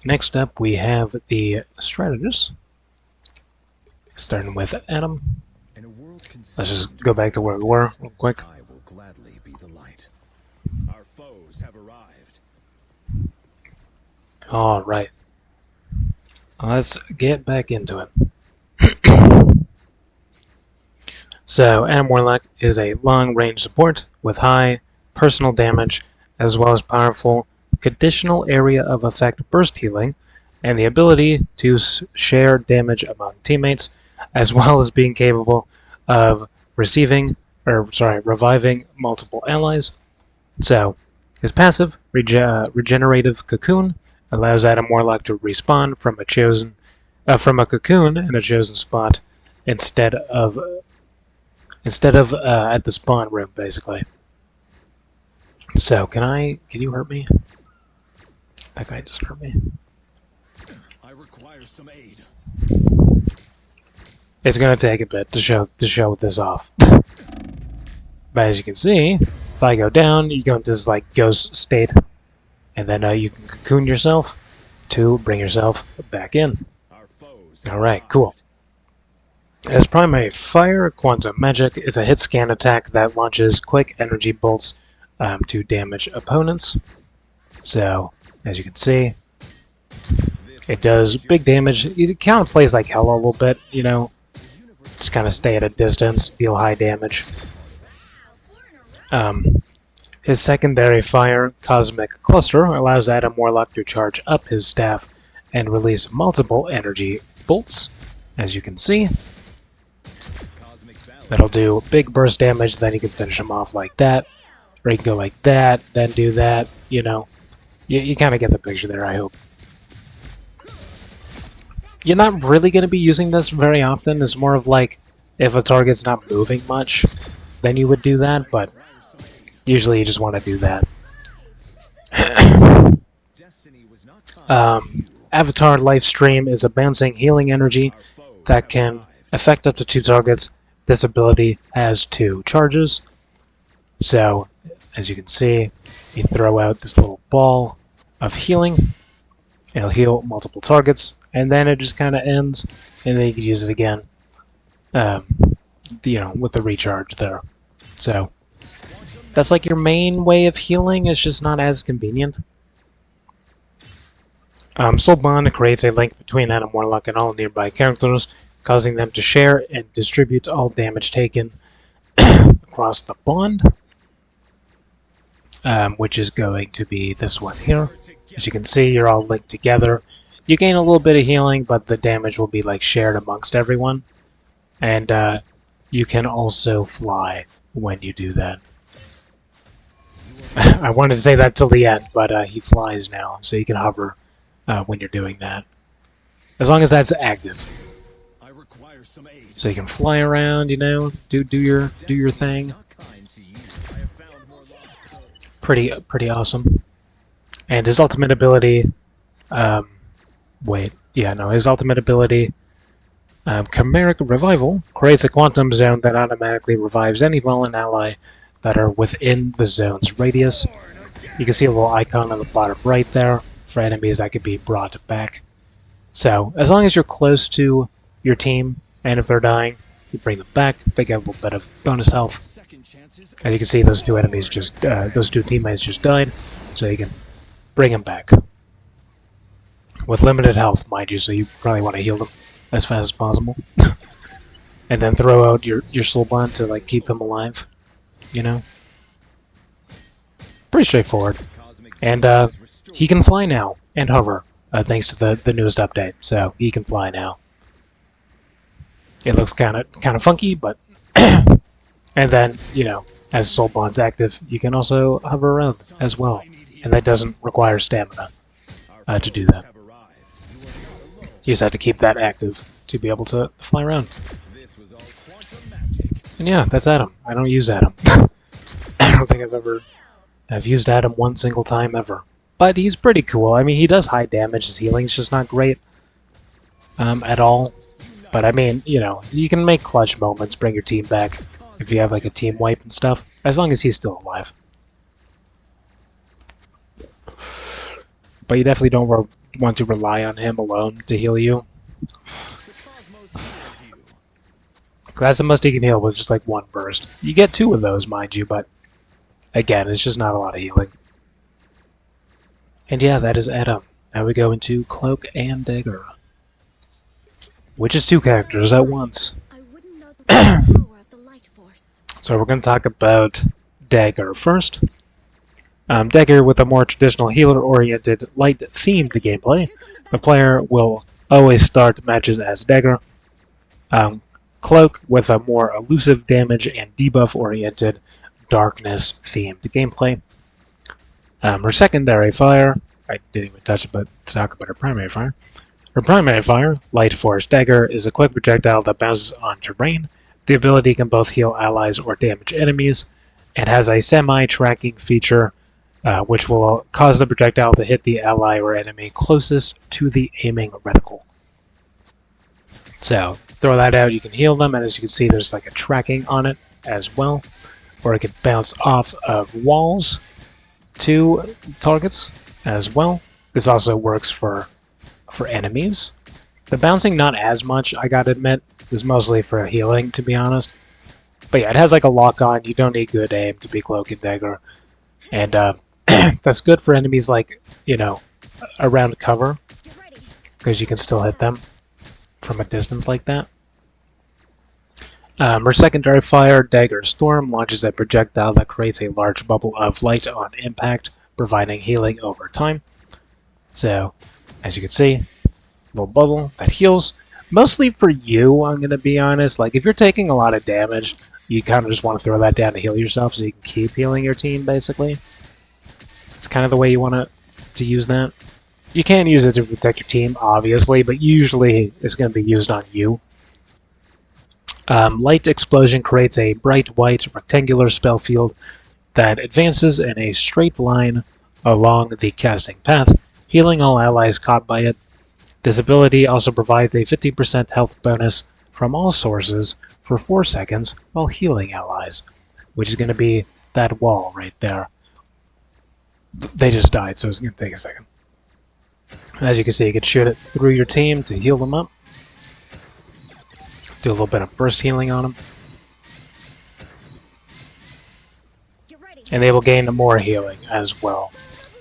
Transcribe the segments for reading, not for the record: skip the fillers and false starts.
Next up, we have the strategist, starting with Adam. Let's just go back to where we were real quick. I will gladly be the light. Our foes have arrived. All right. Let's get back into it. So, Adam Warlock is a long-range support with high personal damage, as well as powerful conditional area of effect burst healing, and the ability to share damage among teammates, as well as being capable of reviving multiple allies. So, his passive, Regenerative Cocoon, allows Adam Warlock to respawn from a cocoon in a chosen spot instead of at the spawn room, basically. So, can you hurt me? That guy just hurt me. I require some aid. It's gonna take a bit to show this off. But as you can see, if I go down, you go into this like ghost state, and then you can cocoon yourself to bring yourself back in. Alright, cool. As primary fire, Quantum Magic is a hit scan attack that launches quick energy bolts to damage opponents. So, as you can see, it does big damage. It kind of plays like hell a little bit, you know. Just kind of stay at a distance, deal high damage. His secondary fire, Cosmic Cluster, allows Adam Warlock to charge up his staff and release multiple energy bolts, as you can see. That'll do big burst damage, then you can finish him off like that. Or you can go like that, then do that, you know. You kind of get the picture there, I hope. You're not really going to be using this very often. It's more of like, if a target's not moving much, then you would do that, but usually you just want to do that. Avatar Lifestream is a bouncing healing energy that can affect up to 2 targets. This ability has 2 charges. So, as you can see, you throw out this little ball of healing. It'll heal multiple targets, and then it just kind of ends, and then you can use it again, you know, with the recharge there. So, that's like your main way of healing. It's just not as convenient. Soul Bond creates a link between Adam Warlock and all nearby characters, causing them to share and distribute all damage taken across the bond, which is going to be this one here. As you can see, you're all linked together. You gain a little bit of healing, but the damage will be like shared amongst everyone. And you can also fly when you do that. I wanted to say that till the end, but he flies now, so you can hover when you're doing that. As long as that's active. So you can fly around, you know, do your thing. Pretty awesome. And his ultimate ability, his ultimate ability, Chimeric Revival, creates a quantum zone that automatically revives any fallen ally that are within the zone's radius. You can see a little icon on the bottom right there for enemies that could be brought back. So, as long as you're close to your team, and if they're dying, you bring them back, they get a little bit of bonus health. As you can see, those 2 enemies those 2 teammates just died, so you can bring them back. With limited health, mind you, so you probably want to heal them as fast as possible. And then throw out your soul bond to like keep them alive, you know? Pretty straightforward. And he can fly now, and hover, thanks to the newest update, so he can fly now. It looks kind of funky, but... And then, you know, as Soul Bond's active, you can also hover around as well. And that doesn't require stamina to do that. You just have to keep that active to be able to fly around. And yeah, that's Adam. I don't use Adam. I don't think I've used Adam one single time ever. But he's pretty cool. I mean, he does high damage. His healing's just not great at all. But I mean, you know, you can make clutch moments, bring your team back if you have like a team wipe and stuff, as long as he's still alive. But you definitely don't want to rely on him alone to heal you. The cosmos hears you. That's the most he can heal with just like one burst. You get 2 of those, mind you, but again, it's just not a lot of healing. And yeah, that is Adam. Now we go into Cloak and Dagger, which is 2 characters at once. I wouldn't know the power of the light force. So we're going to talk about Dagger first. Dagger, with a more traditional healer-oriented, light-themed gameplay, the player will always start matches as Dagger. Cloak, with a more elusive damage and debuff-oriented, darkness-themed gameplay. Her secondary fire, I didn't even touch it, but to talk about her primary fire. Her primary fire, Light Force Dagger, is a quick projectile that bounces on terrain. The ability can both heal allies or damage enemies, and has a semi-tracking feature, which will cause the projectile to hit the ally or enemy closest to the aiming reticle. So, throw that out, you can heal them, and as you can see, there's like a tracking on it as well, or it can bounce off of walls to targets as well. This also works for enemies. The bouncing, not as much, I gotta admit. Is mostly for healing, to be honest. But yeah, it has like a lock-on. You don't need good aim to be Cloak and Dagger. And that's good for enemies like, you know, around cover, because you can still hit them from a distance like that. Her secondary fire, Dagger Storm, launches a projectile that creates a large bubble of light on impact, providing healing over time. So, as you can see, little bubble that heals. Mostly for you, I'm going to be honest. Like, if you're taking a lot of damage, you kind of just want to throw that down to heal yourself so you can keep healing your team, basically. It's kind of the way you want to use that. You can use it to protect your team, obviously, but usually it's going to be used on you. Light Explosion creates a bright white rectangular spell field that advances in a straight line along the casting path, healing all allies caught by it. This ability also provides a 15% health bonus from all sources for 4 seconds while healing allies, which is going to be that wall right there. They just died, so it's going to take a second. As you can see, you can shoot it through your team to heal them up. Do a little bit of burst healing on them. And they will gain more healing as well.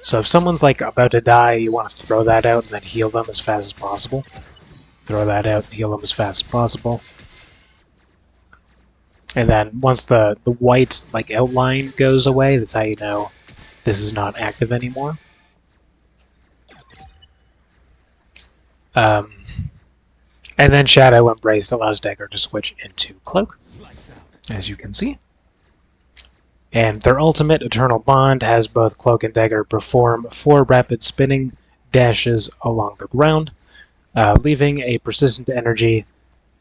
So if someone's like about to die, you want to throw that out and then heal them as fast as possible. Throw that out and heal them as fast as possible. And then once the white like outline goes away, that's how you know this is not active anymore. And then Shadow Embrace allows Dagger to switch into Cloak, as you can see. And their ultimate, Eternal Bond, has both Cloak and Dagger perform 4 rapid spinning dashes along the ground, leaving a persistent energy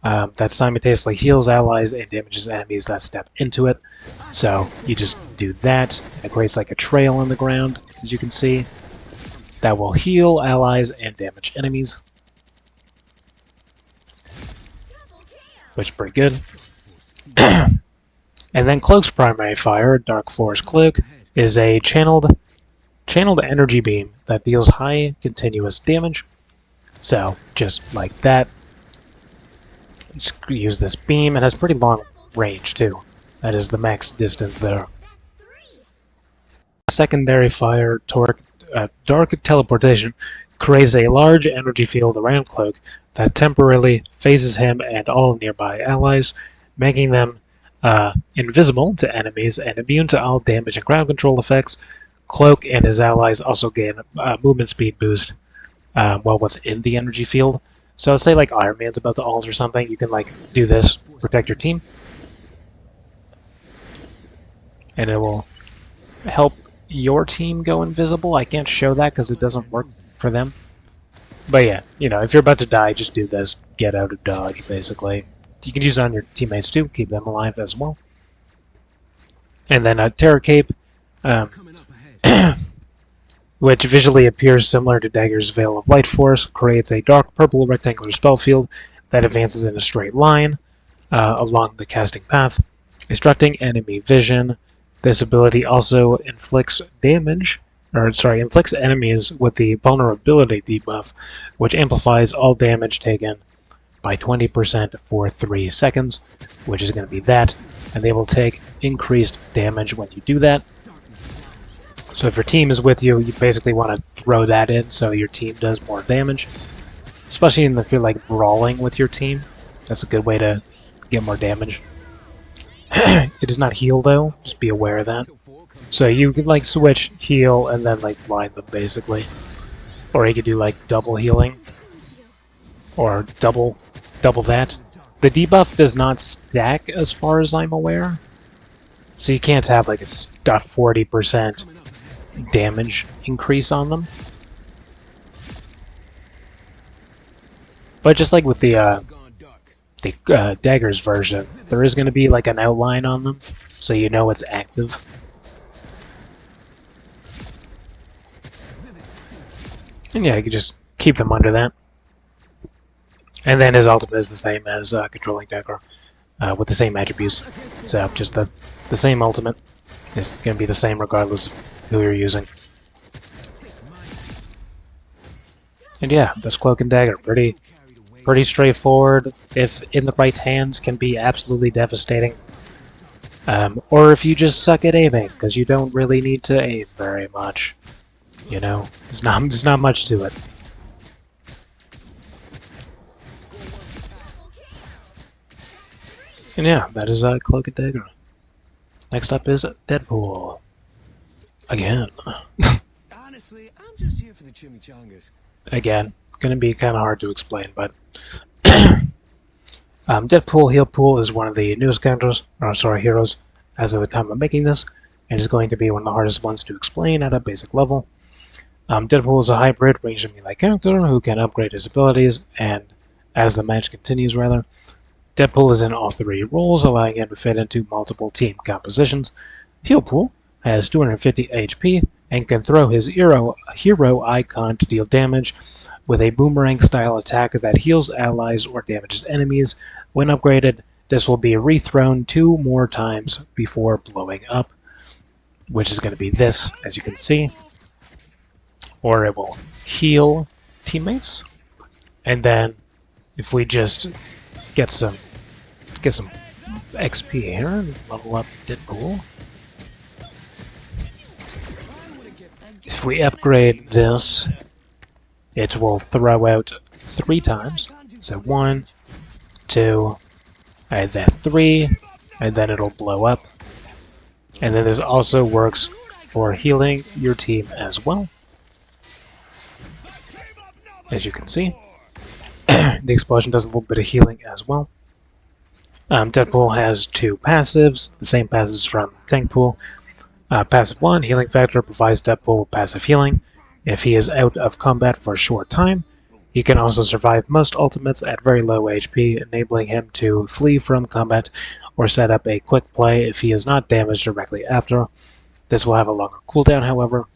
that simultaneously heals allies and damages enemies that step into it. So you just do that, and it creates like a trail on the ground, as you can see, that will heal allies and damage enemies, which is pretty good. And then Cloak's primary fire, Dark Force Cloak, is a channeled energy beam that deals high continuous damage. So, just like that, just use this beam. It has pretty long range, too. That is the max distance there. Secondary fire, Dark Teleportation, creates a large energy field around Cloak that temporarily phases him and all nearby allies, making them invisible to enemies and immune to all damage and ground control effects. Cloak and his allies also gain a movement speed boost while within the energy field. So let's say like Iron Man's about to ult or something, you can like do this, protect your team, and it will help your team go invisible. I can't show that because it doesn't work for them. But yeah, you know, if you're about to die, just do this, get out of dodge, basically. You can use it on your teammates too, keep them alive as well. And then Terror Cape, which visually appears similar to Dagger's Veil of Light Force, creates a dark purple rectangular spell field that advances in a straight line along the casting path, obstructing enemy vision. This ability also inflicts damage or sorry, inflicts enemies with the vulnerability debuff, which amplifies all damage taken by 20% for 3 seconds, which is going to be that, and they will take increased damage when you do that. So if your team is with you, you basically want to throw that in so your team does more damage, especially if you're like brawling with your team. That's a good way to get more damage. It does not heal though, just be aware of that. So you could like switch heal and then like blind them basically. Or you could do like double healing. Or double that. The debuff does not stack as far as I'm aware. So you can't have like a 40% damage increase on them. But just like with the daggers version, there is going to be like an outline on them, so you know it's active. And yeah, you can just keep them under that. And then his ultimate is the same as controlling dagger, with the same attributes. So just the same ultimate. It's going to be the same regardless of who you're using. And yeah, this cloak and dagger, pretty straightforward. If in the right hands, can be absolutely devastating. Or if you just suck at aiming, because you don't really need to aim very much. You know, there's not much to it. And yeah, that is Cloak and Dagger. Next up is Deadpool. Again. Honestly, I'm just here for the chimichangas. Again, gonna be kind of hard to explain, but Deadpool Heal Pool is one of the newest characters, or sorry, heroes, as of the time of making this, and is going to be one of the hardest ones to explain at a basic level. Deadpool is a hybrid ranged melee character who can upgrade his abilities, and as the match continues, rather, Deadpool is in all 3 roles, allowing him to fit into multiple team compositions. Heal Pool has 250 HP and can throw his hero icon to deal damage with a boomerang-style attack that heals allies or damages enemies. When upgraded, this will be rethrown 2 more times before blowing up, which is going to be this, as you can see. Or it will heal teammates, and then if we just get some XP here and level up Deadpool. If we upgrade this, it will throw out 3 times. So 1, 2, and then 3, and then it'll blow up. And then this also works for healing your team as well. As you can see, the explosion does a little bit of healing as well. Deadpool has 2 passives, the same passives from Tankpool. Passive 1, Healing Factor, provides Deadpool with passive healing. If he is out of combat for a short time, he can also survive most ultimates at very low HP, enabling him to flee from combat or set up a quick play if he is not damaged directly after. This will have a longer cooldown, however.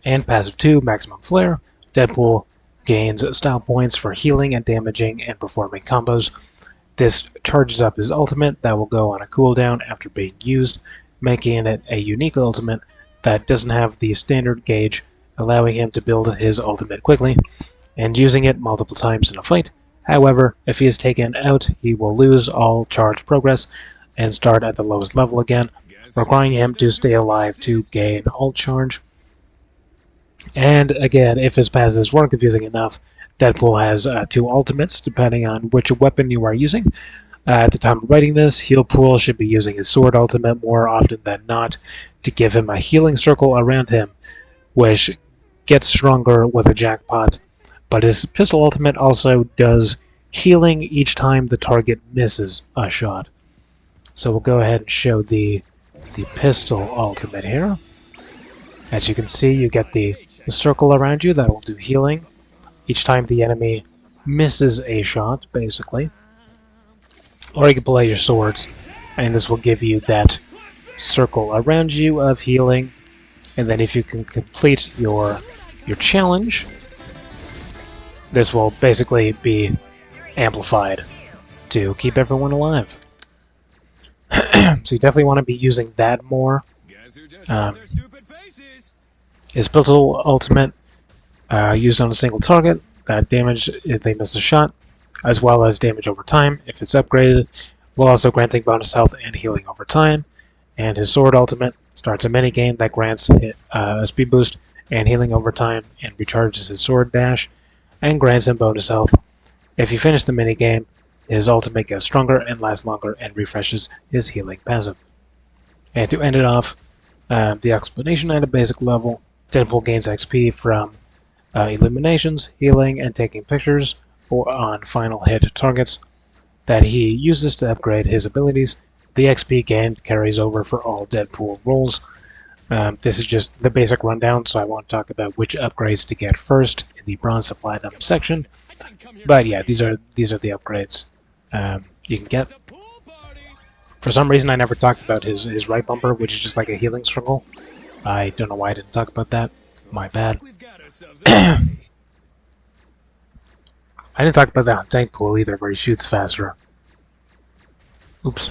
And Passive 2, Maximum Flare. Deadpool gains style points for healing and damaging and performing combos. This charges up his ultimate that will go on a cooldown after being used, making it a unique ultimate that doesn't have the standard gauge, allowing him to build his ultimate quickly and using it multiple times in a fight. However, if he is taken out, he will lose all charge progress and start at the lowest level again, requiring him to stay alive to gain ult charge. And again, if his passives weren't confusing enough, Deadpool has 2 ultimates, depending on which weapon you are using. At the time of writing this, Heal Pool should be using his sword ultimate more often than not to give him a healing circle around him, which gets stronger with a jackpot. But his pistol ultimate also does healing each time the target misses a shot. So we'll go ahead and show the pistol ultimate here. As you can see, you get the circle around you that will do healing each time the enemy misses a shot, basically. Or you can play your swords, and this will give you that circle around you of healing. And then if you can complete your challenge, this will basically be amplified to keep everyone alive. So you definitely want to be using that more. His pistol ultimate, used on a single target, that damage if they miss a shot, as well as damage over time if it's upgraded, while also granting bonus health and healing over time. And his sword ultimate starts a minigame that grants a speed boost and healing over time and recharges his sword dash and grants him bonus health. If you finish the minigame, his ultimate gets stronger and lasts longer and refreshes his healing passive. And to end it off, the explanation at a basic level, Deadpool gains XP from illuminations, healing, and taking pictures or on final hit targets that he uses to upgrade his abilities. The XP gained carries over for all Deadpool roles. This is just the basic rundown, so I won't talk about which upgrades to get first in the Bronze and Platinum section. But yeah, these are the upgrades you can get. For some reason, I never talked about his right bumper, which is just like a healing circle. I don't know why I didn't talk about that. My bad. I didn't talk about that on Deadpool either, where he shoots faster. Oops.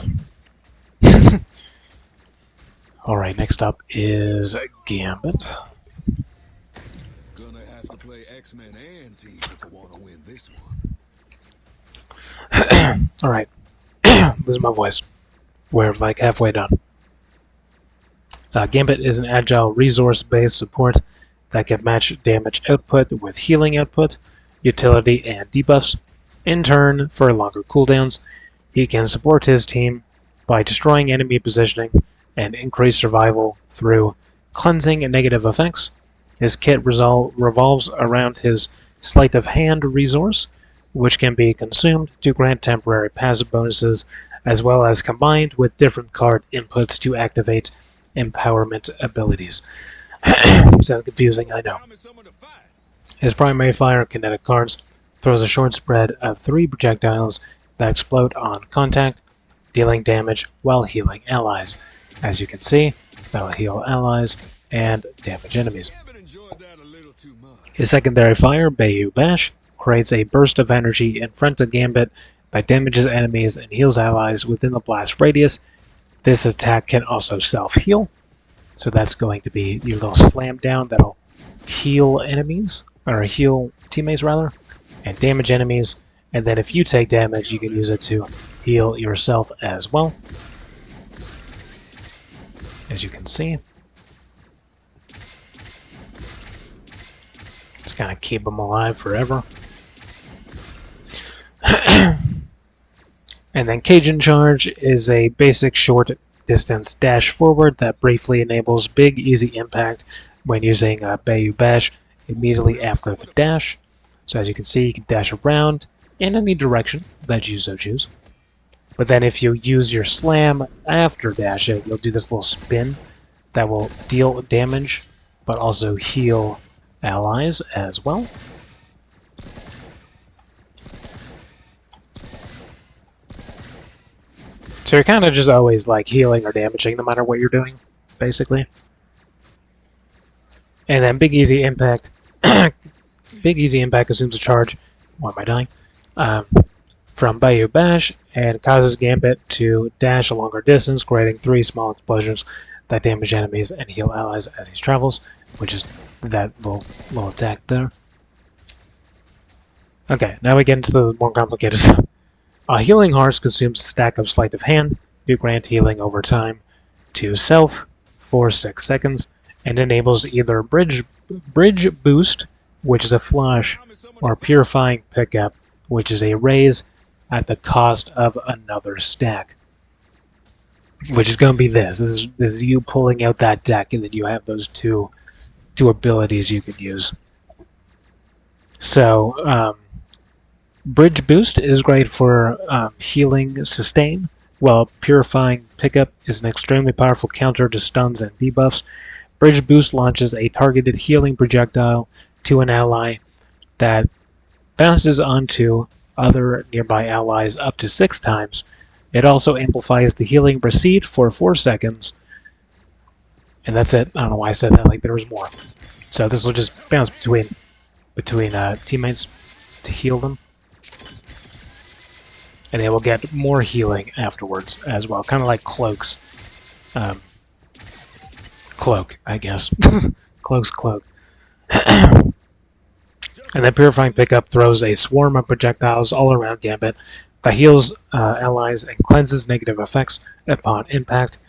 Alright, next up is Gambit. Gonna have to play X-Men and Team if I want to win this one. Alright. Losing my voice. We're like halfway done. Gambit is an agile resource-based support that can match damage output with healing output, utility, and debuffs. In turn, for longer cooldowns, he can support his team by destroying enemy positioning and increase survival through cleansing and negative effects. His kit revolves around his Sleight of Hand resource, which can be consumed to grant temporary passive bonuses, as well as combined with different card inputs to activate empowerment abilities. Sounds confusing, I know. His primary fire, kinetic cards, throws a short spread of 3 projectiles that explode on contact, dealing damage while healing allies. As you can see, that'll heal allies and damage enemies. His secondary fire, Bayou Bash, creates a burst of energy in front of Gambit that damages enemies and heals allies within the blast radius. This attack can also self-heal, so that's going to be your little slam down that'll heal enemies, or heal teammates rather, and damage enemies, and then if you take damage, you can use it to heal yourself as well. As you can see. Just kind of keep them alive forever. And then Cajun Charge is a basic short distance dash forward that briefly enables big easy impact when using Bayou Bash immediately after the dash. So as you can see, you can dash around in any direction that you so choose. But then if you use your slam after dashing, you'll do this little spin that will deal damage, but also heal allies as well. So you're kind of just always like healing or damaging no matter what you're doing, basically. And then Big Easy Impact. Big Easy Impact assumes a charge. Why am I dying? From Bayou Bash and causes Gambit to dash a longer distance, creating 3 small explosions that damage enemies and heal allies as he travels, which is that little attack there. Okay, now we get into the more complicated stuff. Healing Hearts consumes a stack of Sleight of Hand to grant healing over time to self for 6 seconds, and enables either Bridge Boost, which is a flush, or Purifying Pickup, which is a raise at the cost of another stack. Which is going to be this. This is you pulling out that deck, and then you have those two abilities you can use. So, Bridge Boost is great for healing sustain, while Purifying Pickup is an extremely powerful counter to stuns and debuffs. Bridge Boost launches a targeted healing projectile to an ally that bounces onto other nearby allies up to 6 times. It also amplifies the healing proceed for 4 seconds. And that's it. I don't know why I said that, like there was more. So this will just bounce between teammates to heal them. And they will get more healing afterwards as well. Kind of like Cloak's. Cloak, I guess. Cloak's cloak. And then Purifying Pickup throws a swarm of projectiles all around Gambit that heals allies and cleanses negative effects upon impact.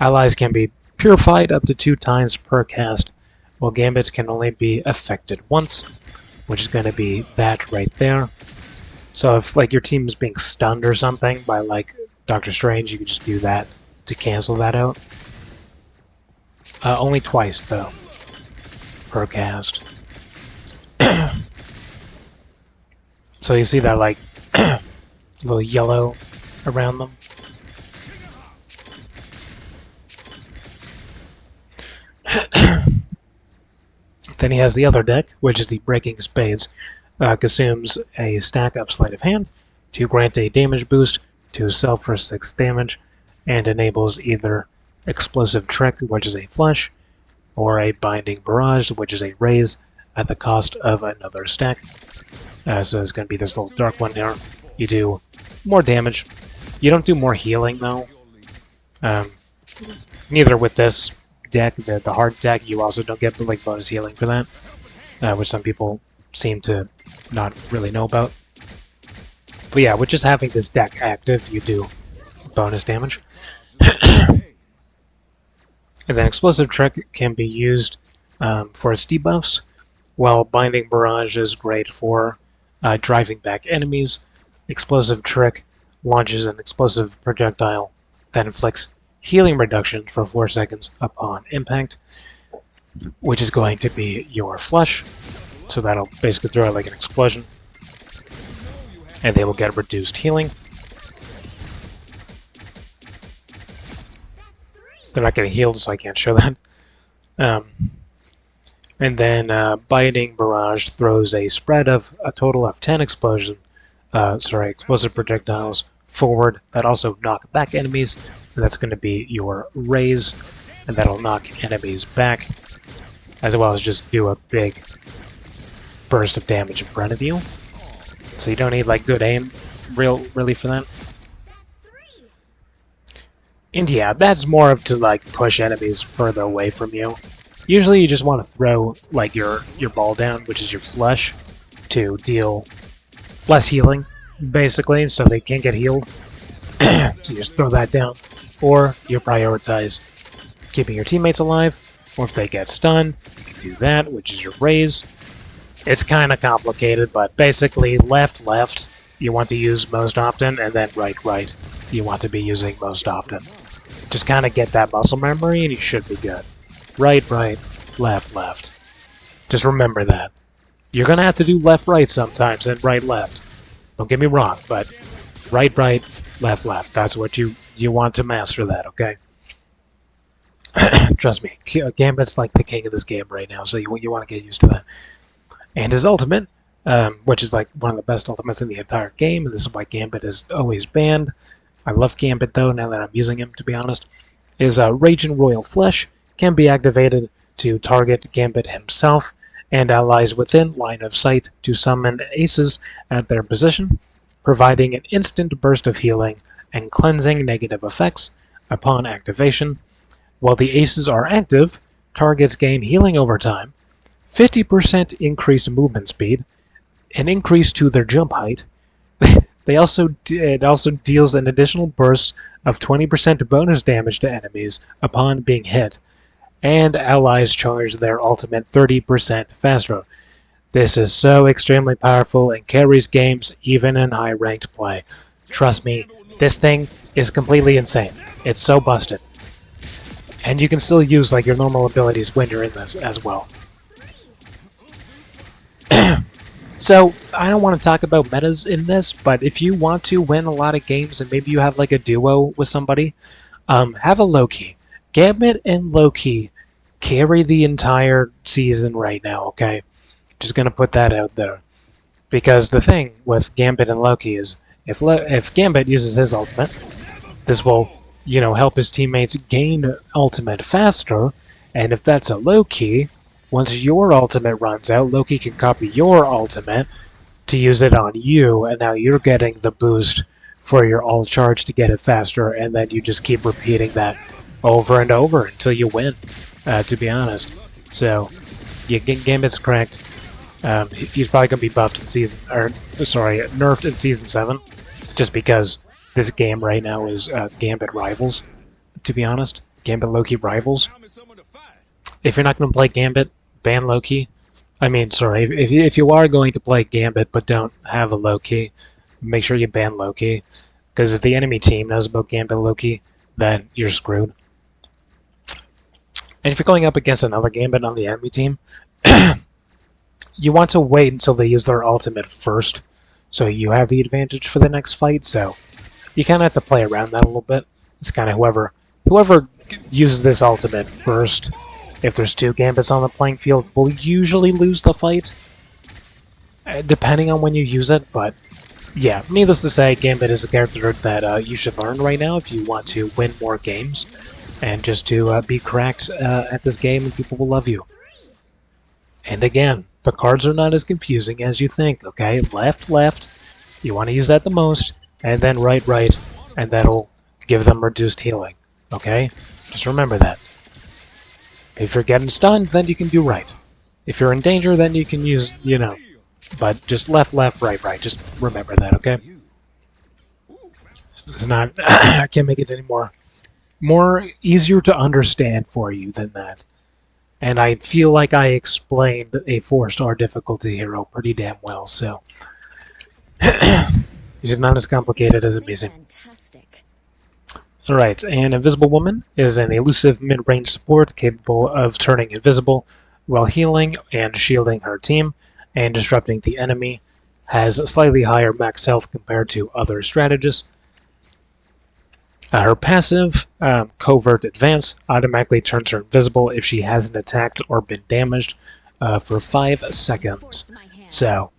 Allies can be purified up to 2 times per cast, while Gambit can only be affected once, which is going to be that right there. So if like your team is being stunned or something by like Doctor Strange, you can just do that to cancel that out. Only twice though per cast. So you see that like little yellow around them. Then he has the other deck, which is the Breaking Spades. Consumes a stack of Sleight of Hand to grant a damage boost to self for 6 damage, and enables either Explosive Trick, which is a flush, or a Binding Barrage, which is a raise at the cost of another stack. So it's going to be this little dark one there. You do more damage. You don't do more healing, though. Neither with this deck, the hard deck, you also don't get like bonus healing for that, which some people seem to not really know about. But yeah, with just having this deck active, you do bonus damage. And then Explosive Trick can be used for its debuffs, while Binding Barrage is great for driving back enemies. Explosive Trick launches an explosive projectile that inflicts healing reduction for 4 seconds upon impact, which is going to be your flush. So that'll basically throw out like an explosion, and they will get reduced healing. They're not getting healed, so I can't show that. And then Binding Barrage throws a spread of a total of 10 explosive projectiles forward that also knock back enemies, and that's going to be your raise, and that'll knock enemies back, as well as just do a big burst of damage in front of you. So you don't need like good aim really for that. And yeah, that's more of to like push enemies further away from you. Usually you just want to throw like your ball down, which is your flush, to deal less healing, basically, so they can't get healed. So you just throw that down. Or you prioritize keeping your teammates alive, or if they get stunned, you can do that, which is your raise. It's kind of complicated, but basically left, you want to use most often, and then right, you want to be using most often. Just kind of get that muscle memory, and you should be good. Right, left. Just remember that. You're going to have to do left, sometimes, and right. Don't get me wrong, but right, left. That's what you want to master that, okay? Trust me, Gambit's like the king of this game right now, so you want to get used to that. And his ultimate, which is like one of the best ultimates in the entire game, and this is why Gambit is always banned. I love Gambit though, now that I'm using him, to be honest, is Raging Royal Flesh can be activated to target Gambit himself and allies within line of sight to summon aces at their position, providing an instant burst of healing and cleansing negative effects upon activation. While the aces are active, targets gain healing over time, 50% increased movement speed, an increase to their jump height. It also deals an additional burst of 20% bonus damage to enemies upon being hit, and allies charge their ultimate 30% faster. This is so extremely powerful and carries games even in high-ranked play. Trust me, this thing is completely insane. It's so busted. And you can still use like your normal abilities when you're in this as well. So, I don't want to talk about metas in this, but if you want to win a lot of games and maybe you have like a duo with somebody, have a Loki. Gambit and Loki carry the entire season right now, okay? Just gonna put that out there. Because the thing with Gambit and Loki is, if Gambit uses his ultimate, this will, help his teammates gain ultimate faster, and if that's a Loki, once your ultimate runs out, Loki can copy your ultimate to use it on you, and now you're getting the boost for your ult charge to get it faster, and then you just keep repeating that over and over until you win, to be honest. So, Yeah, Gambit's correct. He's probably going to be buffed in season, or sorry, nerfed in season 7, just because this game right now is Gambit Rivals. To be honest, Gambit Loki Rivals. If you're not going to play Gambit, ban Loki. I mean, sorry, if you are going to play Gambit but don't have a Loki, make sure you ban Loki, because if the enemy team knows about Gambit Loki, then you're screwed. And if you're going up against another Gambit on the enemy team, you want to wait until they use their ultimate first, so you have the advantage for the next fight. So you kind of have to play around that a little bit. It's kind of whoever uses this ultimate first. If there's 2 Gambits on the playing field, will usually lose the fight, depending on when you use it. But yeah, needless to say, Gambit is a character that you should learn right now if you want to win more games, and just to be cracked at this game, and people will love you. And again, the cards are not as confusing as you think, okay? Left, left, you want to use that the most, and then right, right, and that'll give them reduced healing, okay? Just remember that. If you're getting stunned, then you can do right. If you're in danger, then you can use, you know, but just left, left, right, right. Just remember that, okay? It's not, I can't make it any more easier to understand for you than that. And I feel like I explained a 4-star difficulty hero pretty damn well, so it's just not as complicated as it may seem. Alright, an Invisible Woman is an elusive mid-range support capable of turning invisible while healing and shielding her team and disrupting the enemy. Has slightly higher max health compared to other strategists. Her passive, Covert Advance, automatically turns her invisible if she hasn't attacked or been damaged for 5 seconds. So,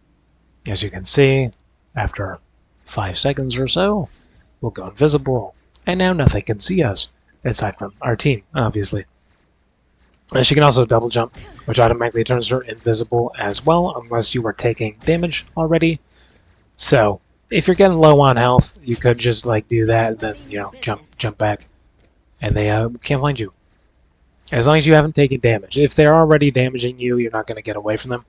as you can see, after 5 seconds or so, we'll go invisible. And now nothing can see us, aside from our team, obviously. And she can also double jump, which automatically turns her invisible as well, unless you were taking damage already. So, if you're getting low on health, you could just like do that and then, you know, jump back, and they can't find you. As long as you haven't taken damage. If they're already damaging you, you're not going to get away from them.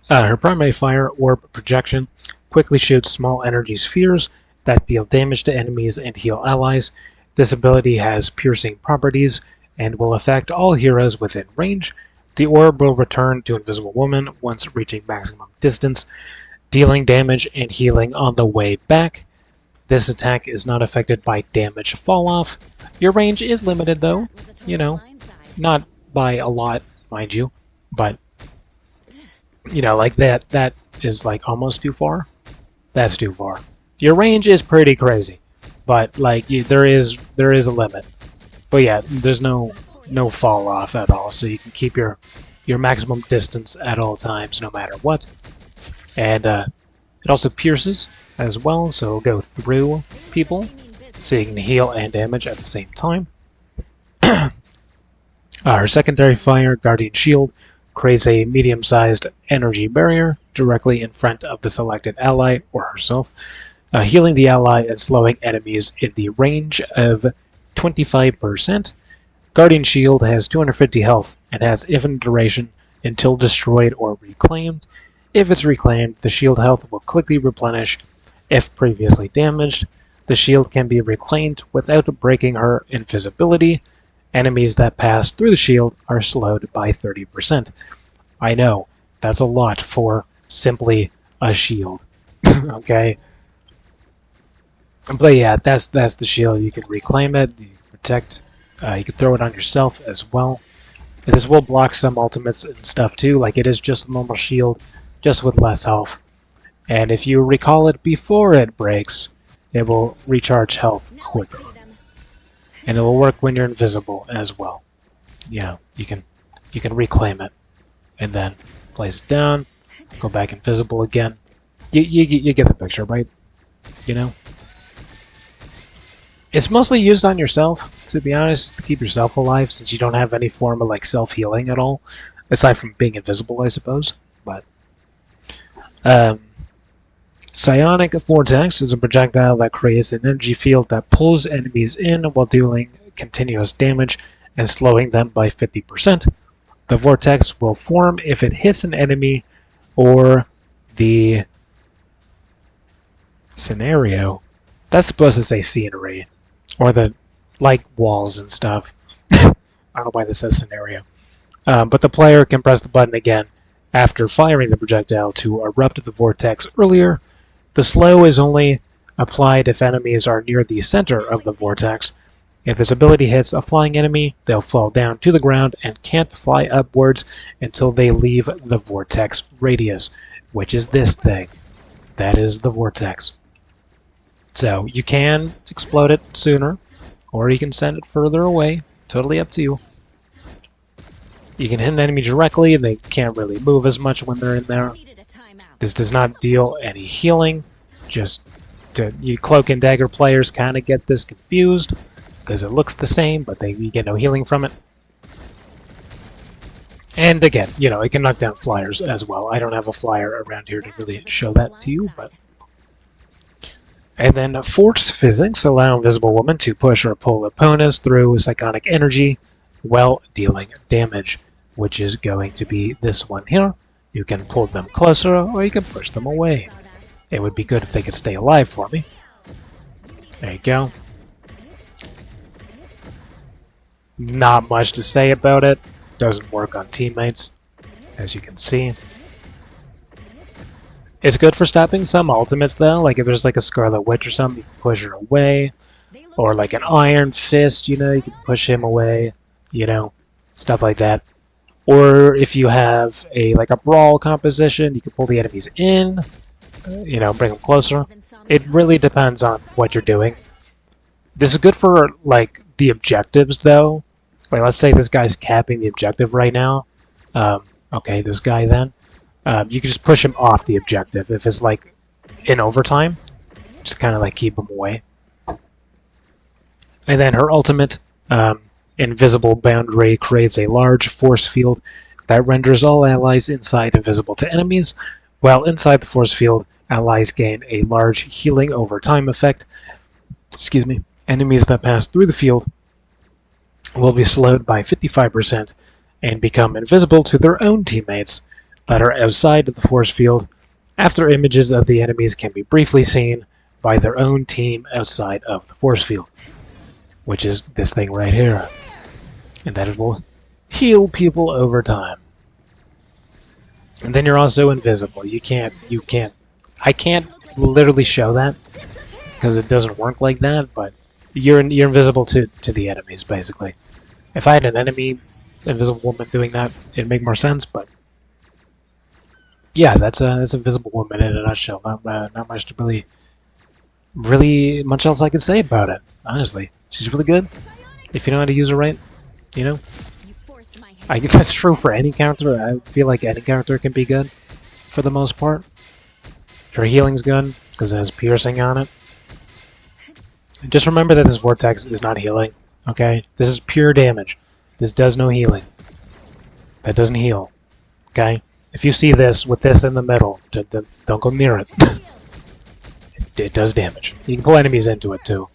Her primary fire, Orb Projection, quickly shoots small energy spheres that deal damage to enemies and heal allies. This ability has piercing properties and will affect all heroes within range. The orb will return to Invisible Woman once reaching maximum distance, dealing damage and healing on the way back. This attack is not affected by damage fall-off. Your range is limited though, you know, not by a lot, mind you, but, you know, like that is like almost too far. That's too far. Your range is pretty crazy, but like there is a limit. But yeah, there's no fall-off at all, so you can keep your maximum distance at all times, no matter what. And it also pierces as well, so it'll go through people, so you can heal and damage at the same time. Her secondary fire, Guardian Shield, creates a medium-sized energy barrier directly in front of the selected ally or herself, healing the ally and slowing enemies in the range of 25%. Guardian Shield has 250 health and has infinite duration until destroyed or reclaimed. If it's reclaimed, the shield health will quickly replenish. If previously damaged, the shield can be reclaimed without breaking her invisibility. Enemies that pass through the shield are slowed by 30%. I know, that's a lot for simply a shield. Okay? But yeah, that's the shield. You can reclaim it, you can protect, you can throw it on yourself as well. And this will block some ultimates and stuff too, like it is just a normal shield, just with less health. And if you recall it before it breaks, it will recharge health quicker. And it will work when you're invisible as well. You know, you can reclaim it and then place it down, go back invisible again. You get the picture, right? You know? It's mostly used on yourself, to be honest, to keep yourself alive, since you don't have any form of like self-healing at all, aside from being invisible, I suppose. But Psionic Vortex is a projectile that creates an energy field that pulls enemies in while dealing continuous damage and slowing them by 50%. The vortex will form if it hits an enemy or the scenario. That's supposed to say scenery. Or the, like, walls and stuff. I don't know why this says scenario. But the player can press the button again after firing the projectile to erupt the vortex earlier. The slow is only applied if enemies are near the center of the vortex. If this ability hits a flying enemy, they'll fall down to the ground and can't fly upwards until they leave the vortex radius, which is this thing. That is the vortex. So you can explode it sooner, or you can send it further away. Totally up to you. You can hit an enemy directly, and they can't really move as much when they're in there. This does not deal any healing. Just you cloak and dagger players kind of get this confused because it looks the same, but you get no healing from it. And again, you know, it can knock down flyers as well. I don't have a flyer around here to really show that to you, but. And then force physics allow Invisible Woman to push or pull opponents through psionic energy while dealing damage, which is going to be this one here. You can pull them closer or you can push them away. It would be good if they could stay alive for me. There you go. Not much to say about it. Doesn't work on teammates, as you can see. It's good for stopping some ultimates though, like if there's like a Scarlet Witch or something, you can push her away. Or like an Iron Fist, you know, you can push him away, you know, stuff like that. Or if you have like a brawl composition, you can pull the enemies in, you know, bring them closer. It really depends on what you're doing. This is good for like the objectives though. Like let's say this guy's capping the objective right now. Okay, this guy then. You can just push him off the objective if it's like in overtime. Just kind of like keep him away. And then her ultimate, Invisible Boundary, creates a large force field that renders all allies inside invisible to enemies, while inside the force field, allies gain a large healing over time effect. Excuse me. Enemies that pass through the field will be slowed by 55% and become invisible to their own teammates that are outside of the force field after images of the enemies can be briefly seen by their own team outside of the force field, which is this thing right here. And that it will heal people over time. And then you're also invisible. I can't literally show that because it doesn't work like that, but you're invisible to the enemies, basically. If I had an enemy Invisible Woman doing that, it'd make more sense, but yeah, that's Invisible Woman in a nutshell. Not much to really much else I can say about it, honestly. She's really good if you know how to use her right, you know? I guess that's true for any character. I feel like any character can be good for the most part. Her healing's good because it has piercing on it. Just remember that this vortex is not healing, okay? This is pure damage. This does no healing. That doesn't heal, okay? If you see this with this in the middle, don't go near it. It does damage. You can pull enemies into it too.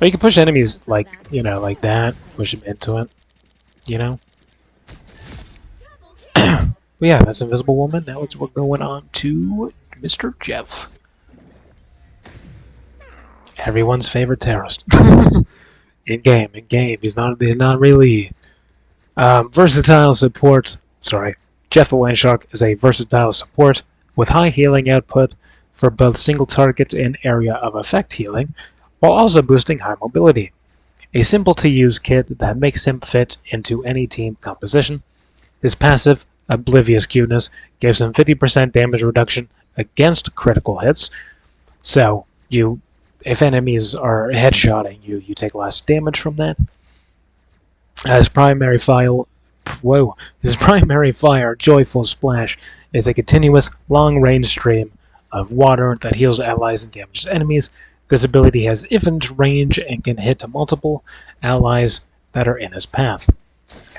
Or you can push enemies like, you know, like that. Push them into it, you know? But yeah, that's Invisible Woman. Now we're going on to Mr. Jeff. Everyone's favorite terrorist. in game. He's not really versatile support. Sorry, Jeff the Land Shark is a versatile support with high healing output for both single target and area of effect healing, while also boosting high mobility. A simple to use kit that makes him fit into any team composition. His passive, Oblivious Cuteness, gives him 50% damage reduction against critical hits. So if enemies are headshotting you, you take less damage from that. His primary fire, Joyful Splash, is a continuous, long-range stream of water that heals allies and damages enemies. This ability has infinite range and can hit multiple allies that are in his path.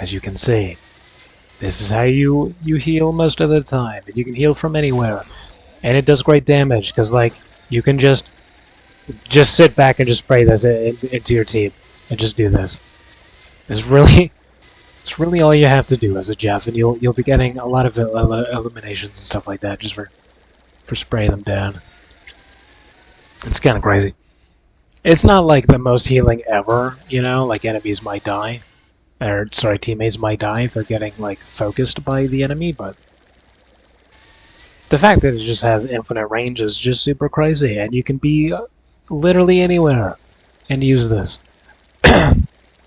As you can see, this is how you heal most of the time, and you can heal from anywhere. And it does great damage, because like, you can just sit back and just spray this into your team, and just do this. It's really It's really all you have to do as a Jeff, and you'll be getting a lot of eliminations and stuff like that just for spraying them down. It's kind of crazy. It's not like the most healing ever, you know, like enemies might die. Or, sorry, teammates might die if they're getting, like, focused by the enemy, but the fact that it just has infinite range is just super crazy, and you can be literally anywhere and use this.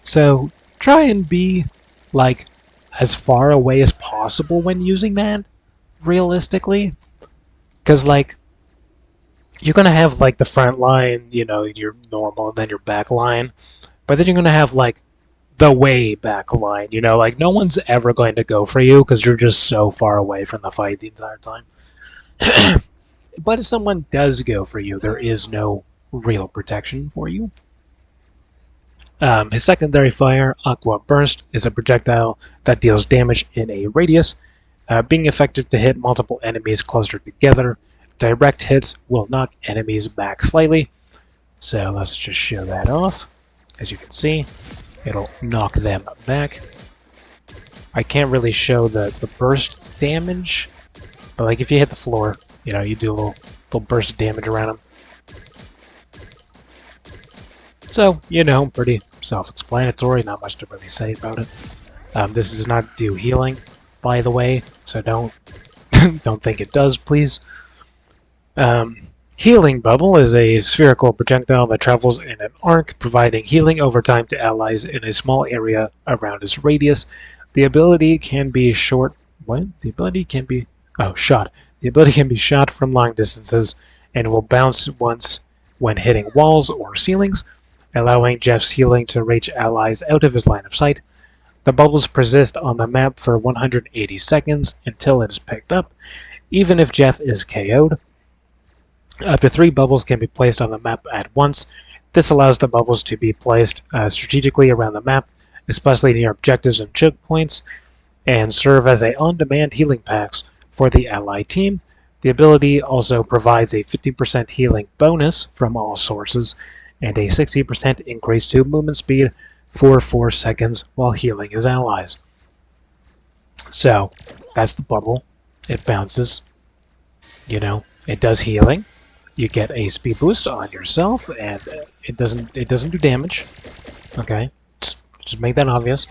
So, try and be, like, as far away as possible when using that, realistically. Because, like, you're going to have, like, the front line, you know, your normal, and then your back line. But then you're going to have, like, the way back line, you know? Like, no one's ever going to go for you because you're just so far away from the fight the entire time. But if someone does go for you, there is no real protection for you. His secondary fire, Aqua Burst, is a projectile that deals damage in a radius, being effective to hit multiple enemies closer together. Direct hits will knock enemies back slightly. So let's just show that off. As you can see, it'll knock them back. I can't really show the burst damage, but like if you hit the floor, you know, you do a little burst of damage around them. So, you know, pretty self-explanatory, not much to really say about it. This does not do healing, by the way, so don't don't think it does, please. Healing Bubble is a spherical projectile that travels in an arc, providing healing over time to allies in a small area around its radius. The ability can be short. What? The ability can be shot. The ability can be shot from long distances and will bounce once when hitting walls or ceilings, allowing Jeff's healing to reach allies out of his line of sight. The bubbles persist on the map for 180 seconds until it is picked up, even if Jeff is KO'd. Up to 3 bubbles can be placed on the map at once. This allows the bubbles to be placed strategically around the map, especially near objectives and choke points, and serve as on-demand healing packs for the ally team. The ability also provides a 50% healing bonus from all sources, and a 60% increase to movement speed for 4 seconds while healing his allies. So, that's the bubble. It bounces. You know, it does healing. You get a speed boost on yourself, and it doesn't do damage. Okay, just make that obvious.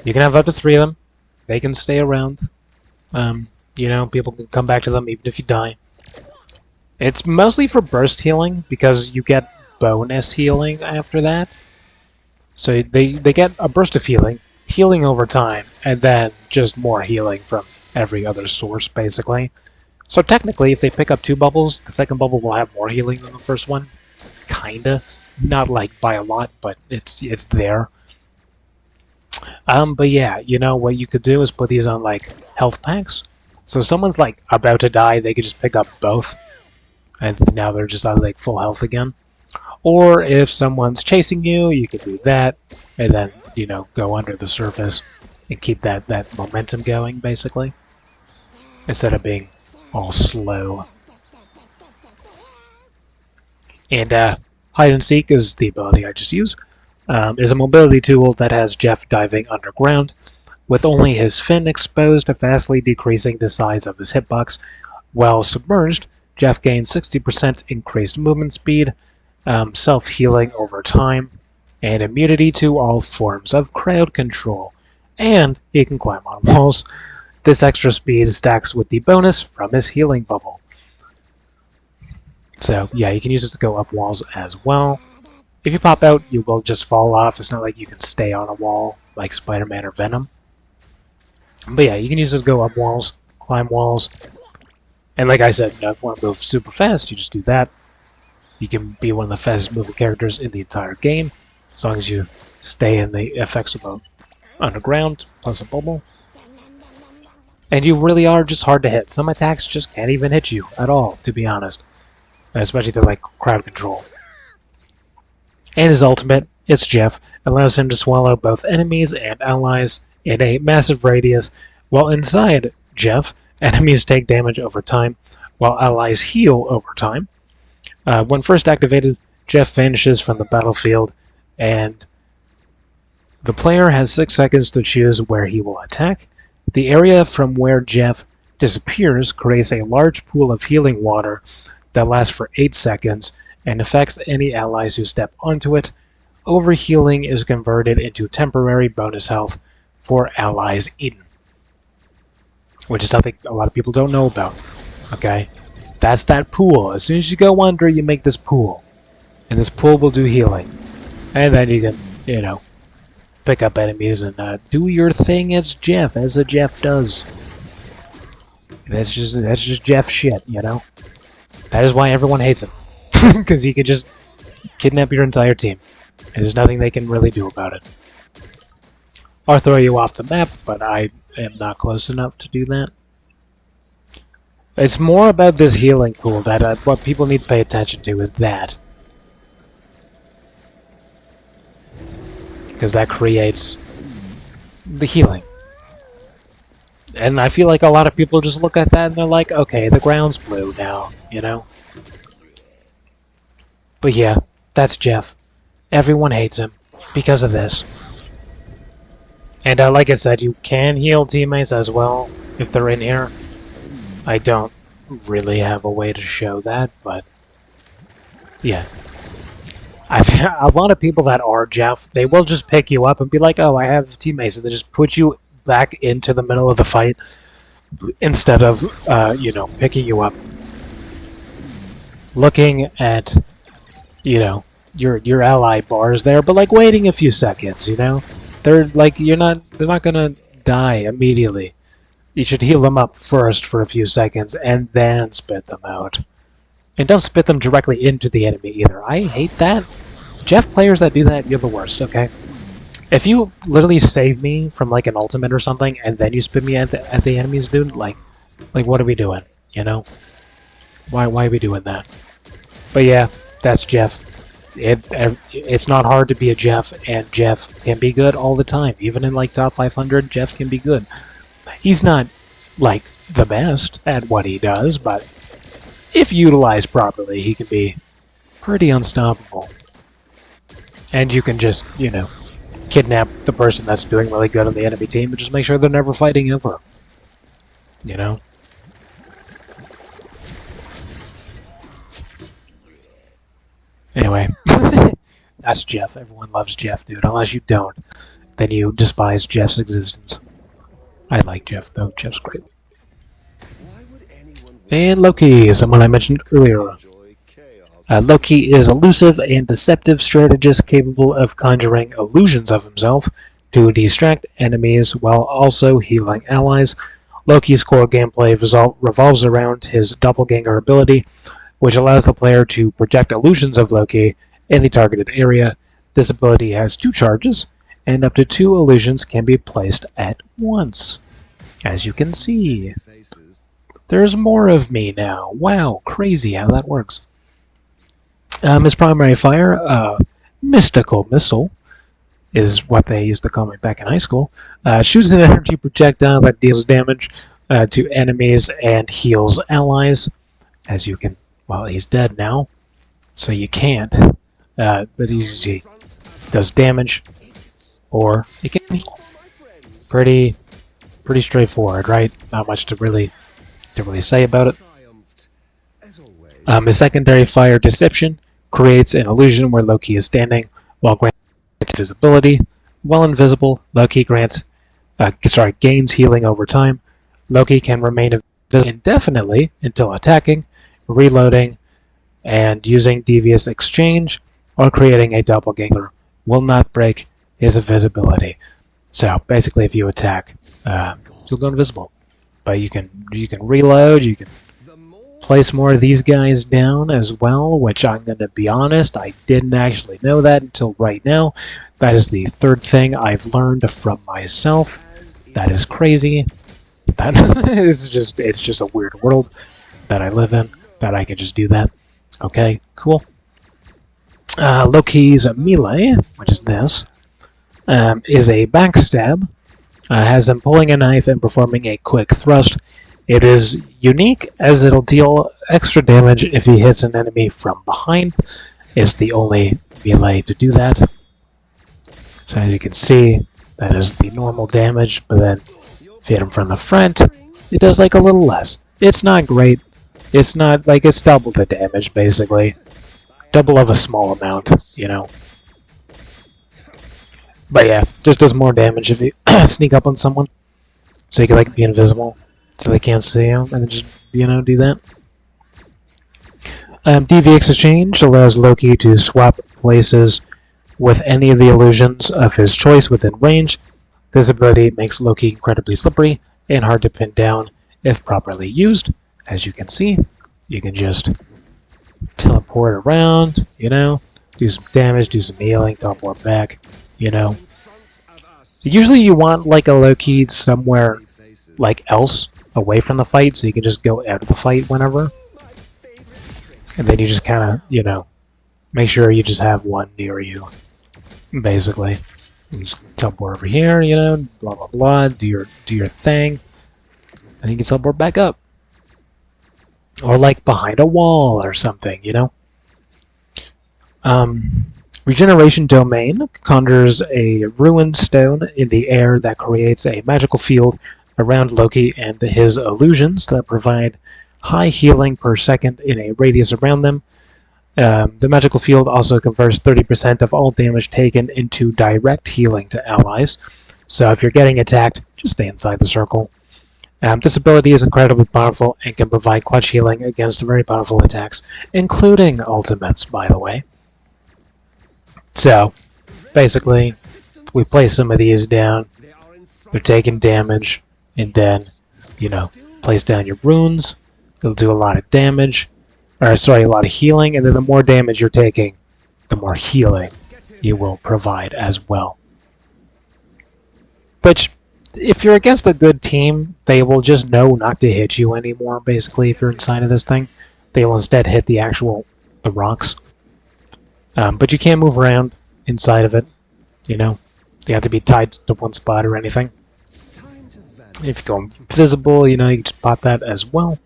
You can have up to 3 of them. They can stay around. You know, people can come back to them even if you die. It's mostly for burst healing because you get bonus healing after that. So they get a burst of healing over time, and then just more healing from every other source, basically. So technically, if they pick up 2 bubbles, the second bubble will have more healing than the first one. Kinda. Not like by a lot, but it's there. But yeah, you know, what you could do is put these on, like, health packs. So if someone's, like, about to die, they could just pick up both. And now they're just on, like, full health again. Or if someone's chasing you, you can do that. And then, you know, go under the surface and keep that momentum going, basically. Instead of being all slow. And hide and seek is the ability I just used. Is a mobility tool that has Jeff diving underground, with only his fin exposed, vastly decreasing the size of his hitbox. While submerged, Jeff gains 60% increased movement speed, self-healing over time, and immunity to all forms of crowd control. And he can climb on walls. This extra speed stacks with the bonus from his healing bubble. So, yeah, you can use it to go up walls as well. If you pop out, you will just fall off. It's not like you can stay on a wall like Spider-Man or Venom. But yeah, you can use it to go up walls, climb walls. And like I said, you know, if you want to move super fast, you just do that. You can be one of the fastest moving characters in the entire game, as long as you stay in the effects of the underground, plus a bubble. And you really are just hard to hit. Some attacks just can't even hit you at all, to be honest. Especially if they're like crowd control. And his ultimate, it's Jeff, allows him to swallow both enemies and allies in a massive radius. While inside Jeff, enemies take damage over time, while allies heal over time. When first activated, Jeff vanishes from the battlefield, and The player has 6 seconds to choose where he will attack. The area from where Jeff disappears creates a large pool of healing water that lasts for 8 seconds and affects any allies who step onto it. Overhealing is converted into temporary bonus health for allies eaten, which is something a lot of people don't know about. Okay? That's that pool. As soon as you go under, you make this pool. And this pool will do healing. And then you can, pick up enemies and do your thing as a Jeff does. That's just Jeff shit, That is why everyone hates him. Because he can just kidnap your entire team. And there's nothing they can really do about it. Or throw you off the map, but I am not close enough to do that. It's more about this healing pool that what people need to pay attention to is that. Because that creates the healing. And I feel like a lot of people just look at that and they're like, okay, the ground's blue now, But yeah, that's Jeff. Everyone hates him because of this. And like I said, you can heal teammates as well if they're in here. I don't really have a way to show that, but yeah. A lot of people that are Jeff, they will just pick you up and be like, oh, I have teammates, and they just put you back into the middle of the fight instead of, picking you up. Looking at, your ally bars there, but like waiting a few seconds, They're like, they're not gonna die immediately. You should heal them up first for a few seconds and then spit them out. And don't spit them directly into the enemy either. I hate that. Jeff players that do that, you're the worst, okay? If you literally save me from like an ultimate or something and then you spit me at the enemies, dude, like what are we doing, Why are we doing that? But yeah, that's Jeff. It's not hard to be a Jeff, and Jeff can be good all the time. Even in like top 500, Jeff can be good. He's not like the best at what he does, but if utilized properly, he can be pretty unstoppable. And you can just, kidnap the person that's doing really good on the enemy team and just make sure they're never fighting ever. Anyway, that's Jeff. Everyone loves Jeff, dude. Unless you don't, then you despise Jeff's existence. I like Jeff, though. Jeff's great. And Loki, someone I mentioned earlier. Loki is elusive and deceptive strategist capable of conjuring illusions of himself to distract enemies while also healing allies. Loki's core gameplay revolves around his doppelganger ability, which allows the player to project illusions of Loki in the targeted area. This ability has 2 charges, and up to 2 illusions can be placed at once. As you can see, there's more of me now. Wow, crazy how that works. His primary fire, mystical missile, is what they used to call me back in high school. Shoots an energy projectile that deals damage to enemies and heals allies. As you can, well, he's dead now, so you can't. But he does damage, or he can heal. Pretty straightforward, right? Not much to really say about it. His secondary fire, deception, creates an illusion where Loki is standing while granting invisibility. While invisible, Loki gains healing over time. Loki can remain invisible indefinitely until attacking, reloading, and using devious exchange or creating a doppelganger will not break his invisibility. So basically, if you attack, you'll go invisible. But you can reload. You can place more of these guys down as well, which I'm going to be honest, I didn't actually know that until right now. That is the 3rd thing I've learned from myself. That is crazy. That is it's just a weird world that I live in, that I can just do that. Okay, cool. Loki's melee, which is this, is a backstab. Has him pulling a knife and performing a quick thrust. It is unique as it'll deal extra damage if he hits an enemy from behind. It's the only melee to do that. So as you can see, that is the normal damage, but then if you hit him from the front, it does like a little less. It's not great. It's not like it's double the damage, basically. Double of a small amount, you know. But yeah, just does more damage if you sneak up on someone. So you can like be invisible, so they can't see you, and then just, you know, do that. DV Exchange allows Loki to swap places with any of the illusions of his choice within range. This ability makes Loki incredibly slippery and hard to pin down if properly used. As you can see, you can just teleport around, you know, do some damage, do some healing, teleport back, you know. Usually you want like a Loki somewhere like else away from the fight, so you can just go out of the fight whenever. And then you just kind of, you know, make sure you just have one near you, basically. You just teleport over here, you know, blah blah blah, do your thing, and you can teleport back up. Or like behind a wall or something, you know? Regeneration Domain conjures a ruined stone in the air that creates a magical field around Loki and his illusions that provide high healing per second in a radius around them. The magical field also converts 30% of all damage taken into direct healing to allies. So if you're getting attacked, just stay inside the circle. This ability is incredibly powerful and can provide clutch healing against very powerful attacks, including ultimates, by the way. So, basically, we place some of these down, they're taking damage, and then, you know, place down your runes, it'll do a lot of damage, or sorry, a lot of healing, and then the more damage you're taking, the more healing you will provide as well. Which, if you're against a good team, they will just know not to hit you anymore, basically, if you're inside of this thing. They will instead hit the rocks. But you can't move around inside of it, you know. You have to be tied to one spot or anything. If you go invisible, you know, you can just pop that as well.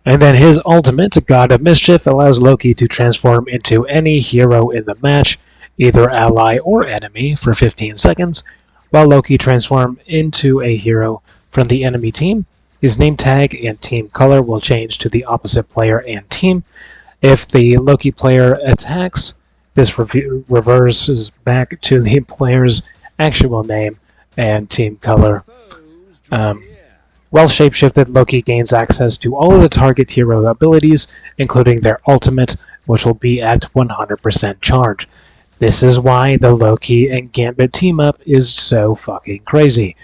And then his ultimate, God of Mischief, allows Loki to transform into any hero in the match, either ally or enemy, for 15 seconds. While Loki transforms into a hero from the enemy team, his name tag and team color will change to the opposite player and team. If the Loki player attacks, this reverses back to the player's actual name and team color. While shapeshifted, Loki gains access to all of the target hero abilities, including their ultimate, which will be at 100% charge. This is why the Loki and Gambit team-up is so fucking crazy.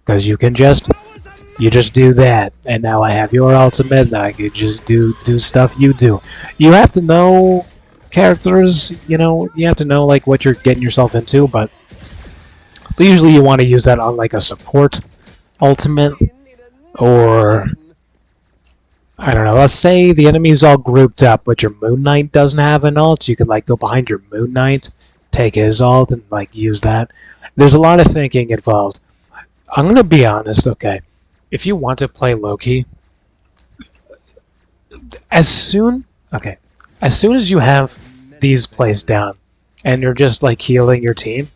Because you just do that, and now I have your ultimate, and I can just do stuff you do. You have to know characters, you know, you have to know like what you're getting yourself into, but usually you want to use that on like a support ultimate, or I don't know, let's say the enemy's all grouped up, but your Moon Knight doesn't have an ult. You can like go behind your Moon Knight, take his ult, and like use that. There's a lot of thinking involved. I'm gonna be honest, okay. If you want to play Loki, as soon as you have these placed down, and you're just like healing your team,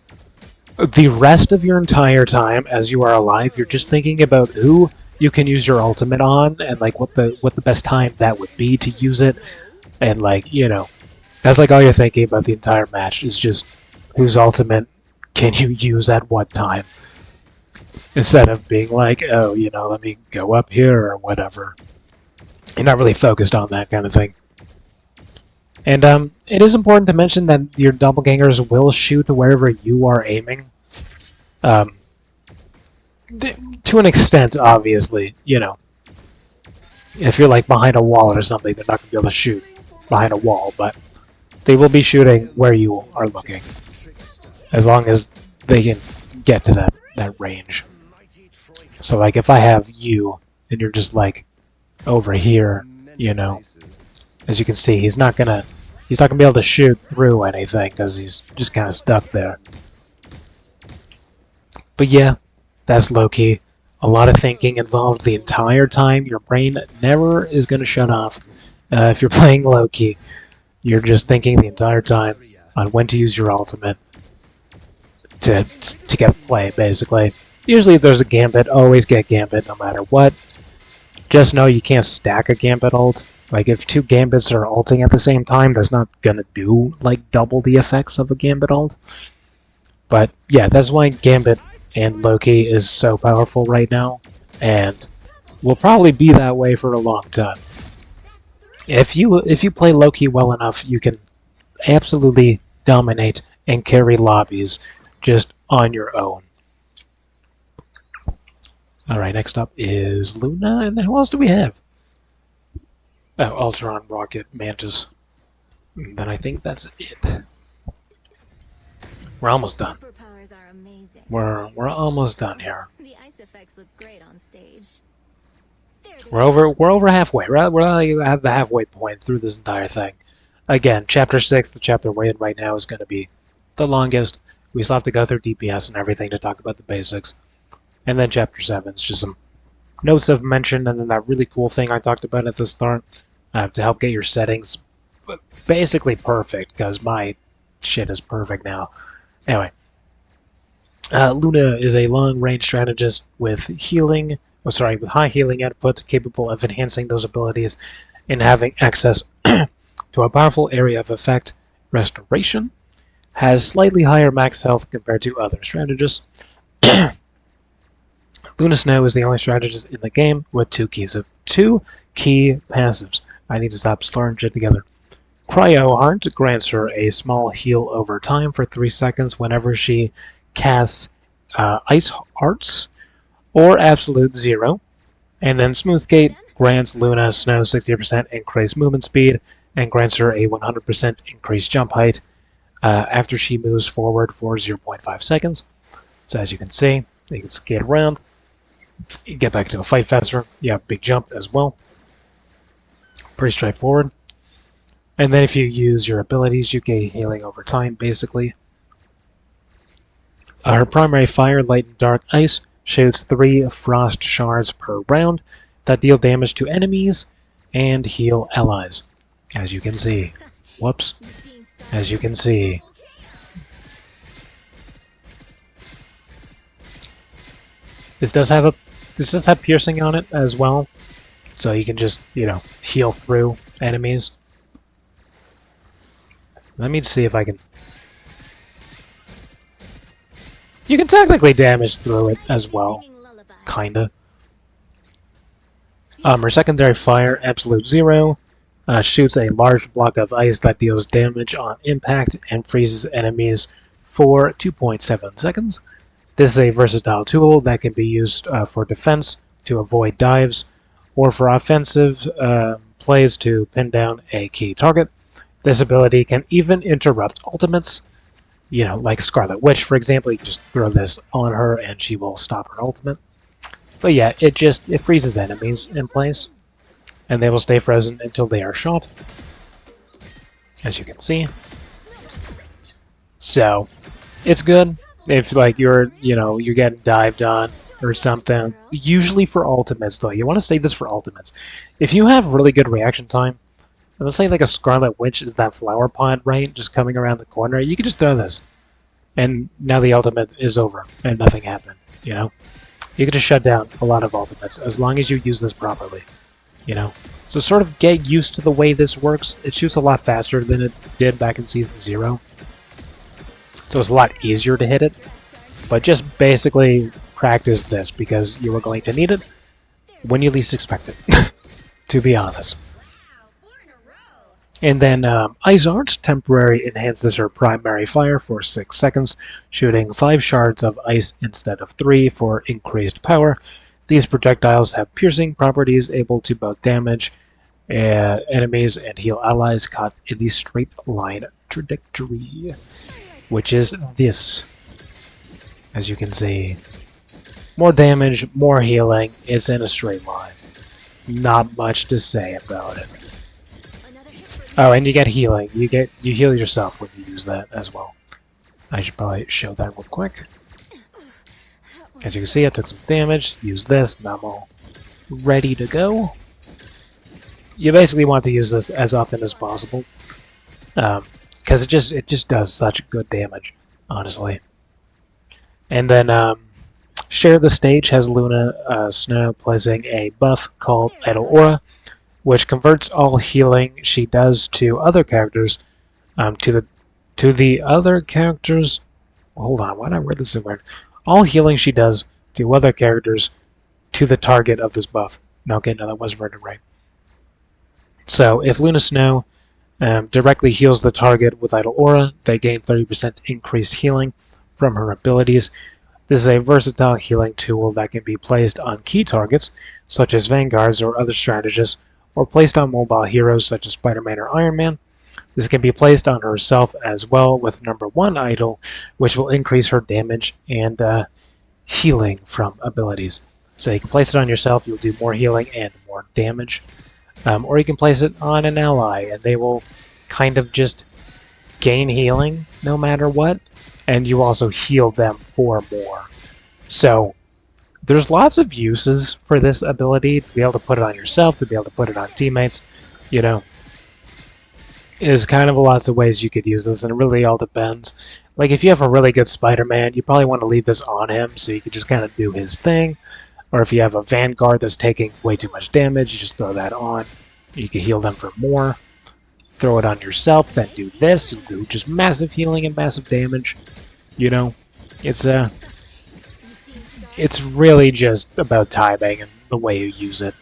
the rest of your entire time as you are alive, you're just thinking about who you can use your ultimate on, and like what the best time that would be to use it, and like, you know, that's like all you're thinking about the entire match is just whose ultimate can you use at what time, instead of being like, oh, you know, let me go up here or whatever. You're not really focused on that kind of thing. And it is important to mention that your doppelgangers will shoot wherever you are aiming. To an extent, obviously, you know. If you're like behind a wall or something, they're not going to be able to shoot behind a wall, but they will be shooting where you are looking, as long as they can get to that range. So like if I have you, and you're just like over here, you know, as you can see, he's not gonna be able to shoot through anything because he's just kind of stuck there. But yeah, that's Loki. A lot of thinking involved the entire time. Your brain never is going to shut off. If you're playing Loki, you're just thinking the entire time on when to use your ultimate. to get play, basically. Usually if there's a Gambit, always get Gambit no matter what. Just know you can't stack a Gambit ult. Like, if two Gambits are ulting at the same time, that's not gonna do, like, double the effects of a Gambit ult. But, yeah, that's why Gambit and Loki is so powerful right now, and will probably be that way for a long time. If you play Loki well enough, you can absolutely dominate and carry lobbies just on your own. Alright, next up is Luna, and then who else do we have? Oh, Ultron, Rocket, Mantis. And then I think that's it. We're almost done. Superpowers are amazing. We're almost done here. The ice effects look great on stage. We're over halfway. We're at the halfway point through this entire thing. Again, Chapter 6, the chapter we're in right now, is going to be the longest. We still have to go through DPS and everything to talk about the basics. And then Chapter 7 is just some notes of mention, and then that really cool thing I talked about at the start to help get your settings basically perfect, because my shit is perfect now. Anyway, Luna is a long-range strategist with with high healing output, capable of enhancing those abilities and having access to a powerful area of effect, Restoration. Has slightly higher max health compared to other strategists. Luna Snow is the only strategist in the game with two key passives. I need to stop slurring shit together. Cryo Heart grants her a small heal over time for 3 seconds whenever she casts Ice Hearts or Absolute Zero. And then Smoothgate grants Luna Snow 60% increased movement speed and grants her a 100% increased jump height after she moves forward for 0.5 seconds. So as you can see, you can skate around, you get back to the fight faster. You have big jump as well. Pretty straightforward. And then if you use your abilities, you gain healing over time, basically. Her primary fire, Light and Dark Ice, shoots 3 frost shards per round that deal damage to enemies and heal allies. As you can see. Whoops. As you can see. This does have piercing on it as well, so you can just, heal through enemies. Let me see if I can... You can technically damage through it as well. Kinda. Her secondary fire, Absolute Zero, shoots a large block of ice that deals damage on impact and freezes enemies for 2.7 seconds. This is a versatile tool that can be used for defense to avoid dives, or for offensive plays to pin down a key target. This ability can even interrupt ultimates. Like Scarlet Witch, for example. You can just throw this on her and she will stop her ultimate. But yeah, it freezes enemies in place, and they will stay frozen until they are shot, as you can see. So, it's good if you're getting dived on or something. Usually for ultimates, though. You want to save this for ultimates. If you have really good reaction time, let's say like a Scarlet Witch is that flower pot, right? Just coming around the corner. You can just throw this. And now the ultimate is over and nothing happened, You can just shut down a lot of ultimates as long as you use this properly, So sort of get used to the way this works. It shoots a lot faster than it did back in Season 0. So it's a lot easier to hit it. But just basically practice this because you are going to need it when you least expect it, to be honest. And then Ice Arts temporarily enhances her primary fire for 6 seconds, shooting 5 shards of ice instead of 3 for increased power. These projectiles have piercing properties, able to both damage enemies and heal allies caught in the straight line trajectory, which is this. As you can see, more damage, more healing. It's in a straight line. Not much to say about it. Oh, and you get healing. You heal yourself when you use that as well. I should probably show that real quick. As you can see, I took some damage. Use this. Now I'm all ready to go. You basically want to use this as often as possible, because it just does such good damage, honestly. And then Share the Stage has Luna Snow placing a buff called Idle Aura, which converts all healing she does to other characters to the other characters. Hold on, why did I word this so weird? All healing she does to other characters to the target of this buff. No, okay, no, that wasn't worded right. So if Luna Snow directly heals the target with Idle Aura, they gain 30% increased healing from her abilities. This is a versatile healing tool that can be placed on key targets, such as vanguards or other strategists, or placed on mobile heroes such as Spider-Man or Iron Man. This can be placed on herself as well with number 1 idol, which will increase her damage and healing from abilities. So you can place it on yourself, you'll do more healing and more damage. Or you can place it on an ally, and they will kind of just gain healing no matter what, and you also heal them for more. So there's lots of uses for this ability, to be able to put it on yourself, to be able to put it on teammates. You know, there's kind of lots of ways you could use this, and it really all depends. Like, if you have a really good Spider-Man, you probably want to leave this on him so you can just kind of do his thing. Or if you have a Vanguard that's taking way too much damage, you just throw that on. You can heal them for more. Throw it on yourself, then do this. You'll do just massive healing and massive damage. You know, it's really just about timing and the way you use it.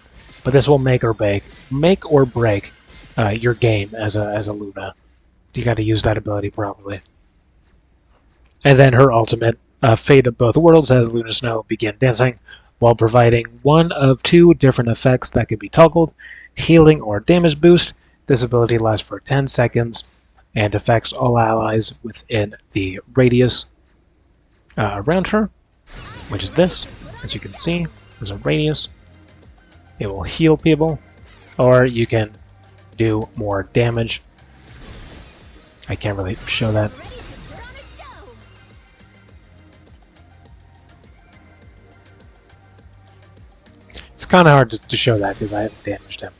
But this will make or break your game as a Luna. You got to use that ability properly. And then her ultimate, Fate of Both Worlds, has Luna Snow begin dancing, while providing one of 2 different effects that can be toggled: healing or damage boost. This ability lasts for 10 seconds and affects all allies within the radius around her, which is this. As you can see, there's a radius. It will heal people, or you can do more damage. I can't really show that. It's kind of hard to show that because I haven't damaged him.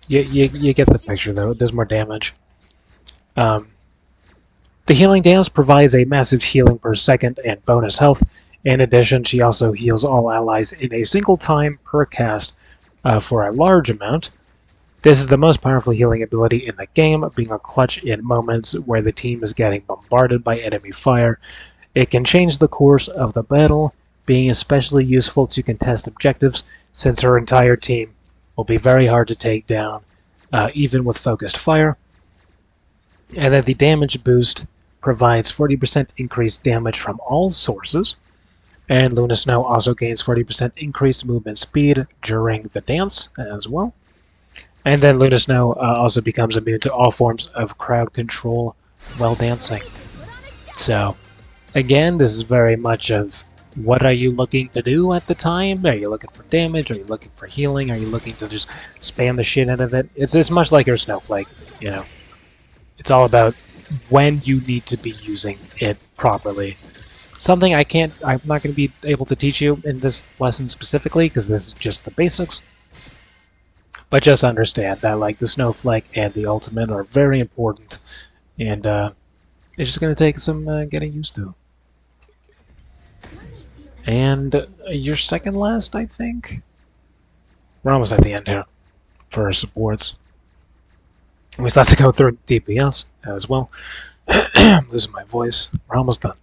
You get the picture, though. It does more damage. The healing dance provides a massive healing per second and bonus health. In addition, she also heals all allies in a single time per cast for a large amount. This is the most powerful healing ability in the game, being a clutch in moments where the team is getting bombarded by enemy fire. It can change the course of the battle, being especially useful to contest objectives, since her entire team will be very hard to take down, even with focused fire. And then the damage boost provides 40% increased damage from all sources, and Luna Snow also gains 40% increased movement speed during the dance as well. And then Luna Snow also becomes immune to all forms of crowd control while dancing. So, again, this is very much of, what are you looking to do at the time? Are you looking for damage? Are you looking for healing? Are you looking to just spam the shit out of it? It's much like your Snowflake, you know. It's all about when you need to be using it properly. Something I'm not going to be able to teach you in this lesson specifically, because this is just the basics. But just understand that, like, the Snowflake and the Ultimate are very important, and it's just going to take some getting used to. And your second last, I think? We're almost at the end here for our supports. We still have to go through DPS as well. I'm losing my voice. We're almost done.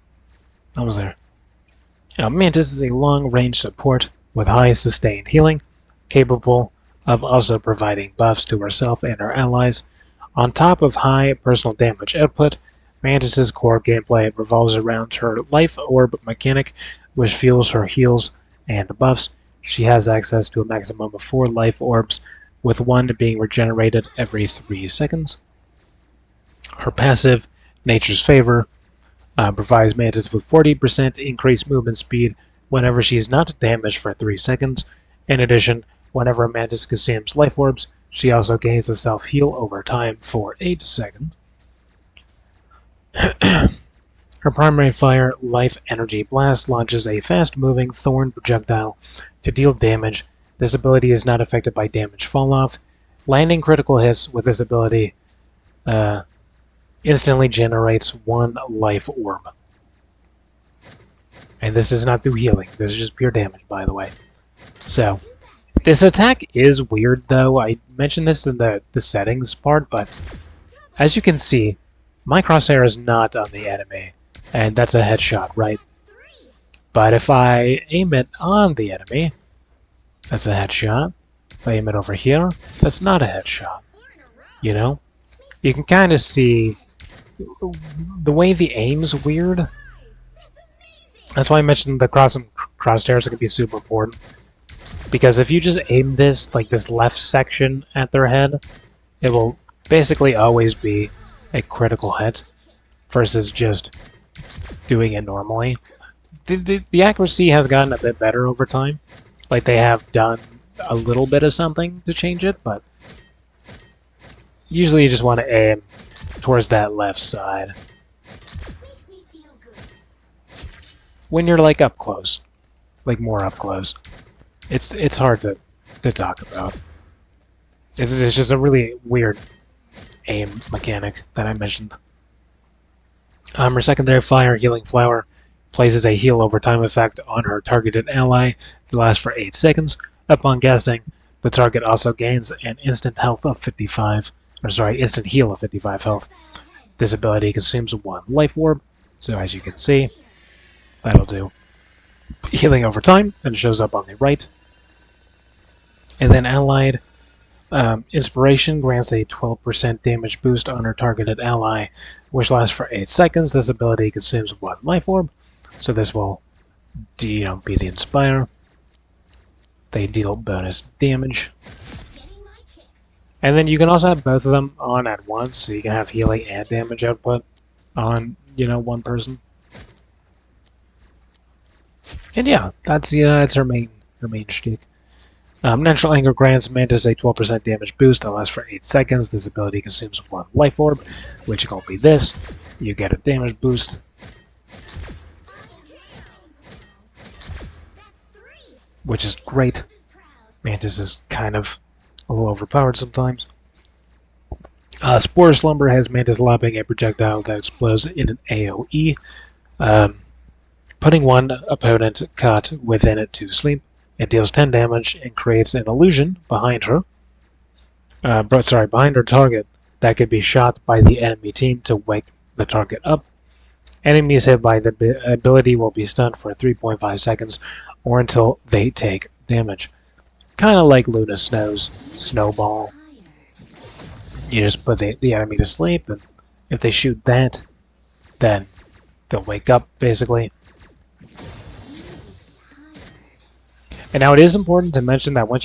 Almost there. Now, Mantis is a long-range support with high sustained healing, capable of also providing buffs to herself and her allies. On top of high personal damage output, Mantis' core gameplay revolves around her life orb mechanic, which fuels her heals and buffs. She has access to a maximum of 4 life orbs, with 1 being regenerated every 3 seconds. Her passive, Nature's Favor, provides Mantis with 40% increased movement speed whenever she is not damaged for 3 seconds. In addition, whenever Mantis consumes life orbs, she also gains a self-heal over time for 8 seconds. Her primary fire, Life Energy Blast, launches a fast-moving thorn projectile to deal damage. This ability is not affected by damage fall-off. Landing critical hits with this ability instantly generates 1 life orb. And this does not do healing. This is just pure damage, by the way. So, this attack is weird, though. I mentioned this in the settings part, but as you can see, my crosshair is not on the enemy, and that's a headshot, right? But if I aim it on the enemy, that's a headshot. If I aim it over here, that's not a headshot. You know? You can kind of see the way the aim's weird. That's why I mentioned the crosshairs are going to be super important. Because if you just aim this, like this left section at their head, it will basically always be a critical hit versus just doing it normally. The accuracy has gotten a bit better over time. Like they have done a little bit of something to change it, but usually you just want to aim towards that left side. When you're like up close, like more up close, it's hard to talk about. It's just a really weird aim mechanic that I mentioned. Her secondary fire healing flower places a heal over time effect on her targeted ally to last for 8 seconds. Upon casting, the target also gains an instant health of 55, or sorry, instant heal of 55 health. This ability consumes 1 life orb, so as you can see, that'll do healing over time, and it shows up on the right. And then allied Inspiration grants a 12% damage boost on her targeted ally, which lasts for 8 seconds. This ability consumes 1 life orb, so this will, be the Inspire. They deal bonus damage. And then you can also have both of them on at once, so you can have healing and damage output on, one person. And yeah, that's her main shtick. Natural Anger grants Mantis a 12% damage boost that lasts for 8 seconds. This ability consumes 1 life orb, which can be this. You get a damage boost. Which is great. Mantis is kind of a little overpowered sometimes. Spore Slumber has Mantis lobbing a projectile that explodes in an AoE, putting one opponent caught within it to sleep. It deals 10 damage and creates an illusion behind her. Behind her target that could be shot by the enemy team to wake the target up. Enemies hit by the ability will be stunned for 3.5 seconds or until they take damage. Kind of like Luna Snow's Snowball. You just put the enemy to sleep, and if they shoot that, then they'll wake up, basically. And now it is important to mention that once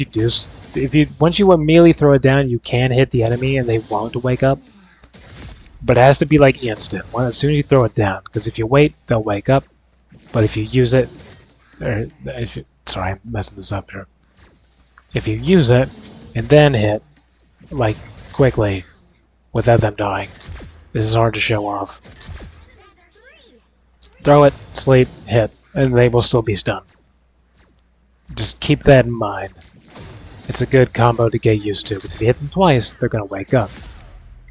you immediately throw it down, you can hit the enemy and they won't wake up. But it has to be like instant, as soon as you throw it down. Because if you wait, they'll wake up. But if you use it, sorry, I'm messing this up here. If you use it and then hit, like quickly, without them dying, this is hard to show off. Throw it, sleep, hit, and they will still be stunned. Just keep that in mind. It's a good combo to get used to, because if you hit them twice, they're going to wake up.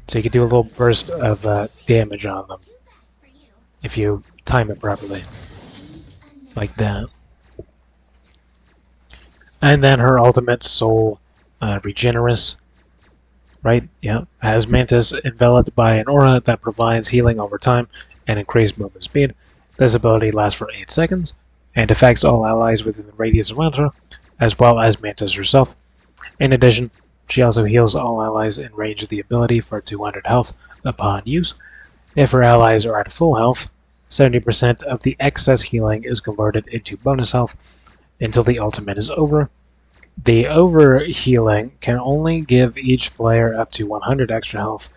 So you can do a little burst of damage on them, if you time it properly. Like that. And then her ultimate, Soul Regenerous, right? Yeah. Has Mantis enveloped by an aura that provides healing over time and increased movement speed. This ability lasts for 8 seconds. And affects all allies within the radius around her, as well as Mantis herself. In addition, she also heals all allies in range of the ability for 200 health upon use. If her allies are at full health, 70% of the excess healing is converted into bonus health until the ultimate is over. The over-healing can only give each player up to 100 extra health.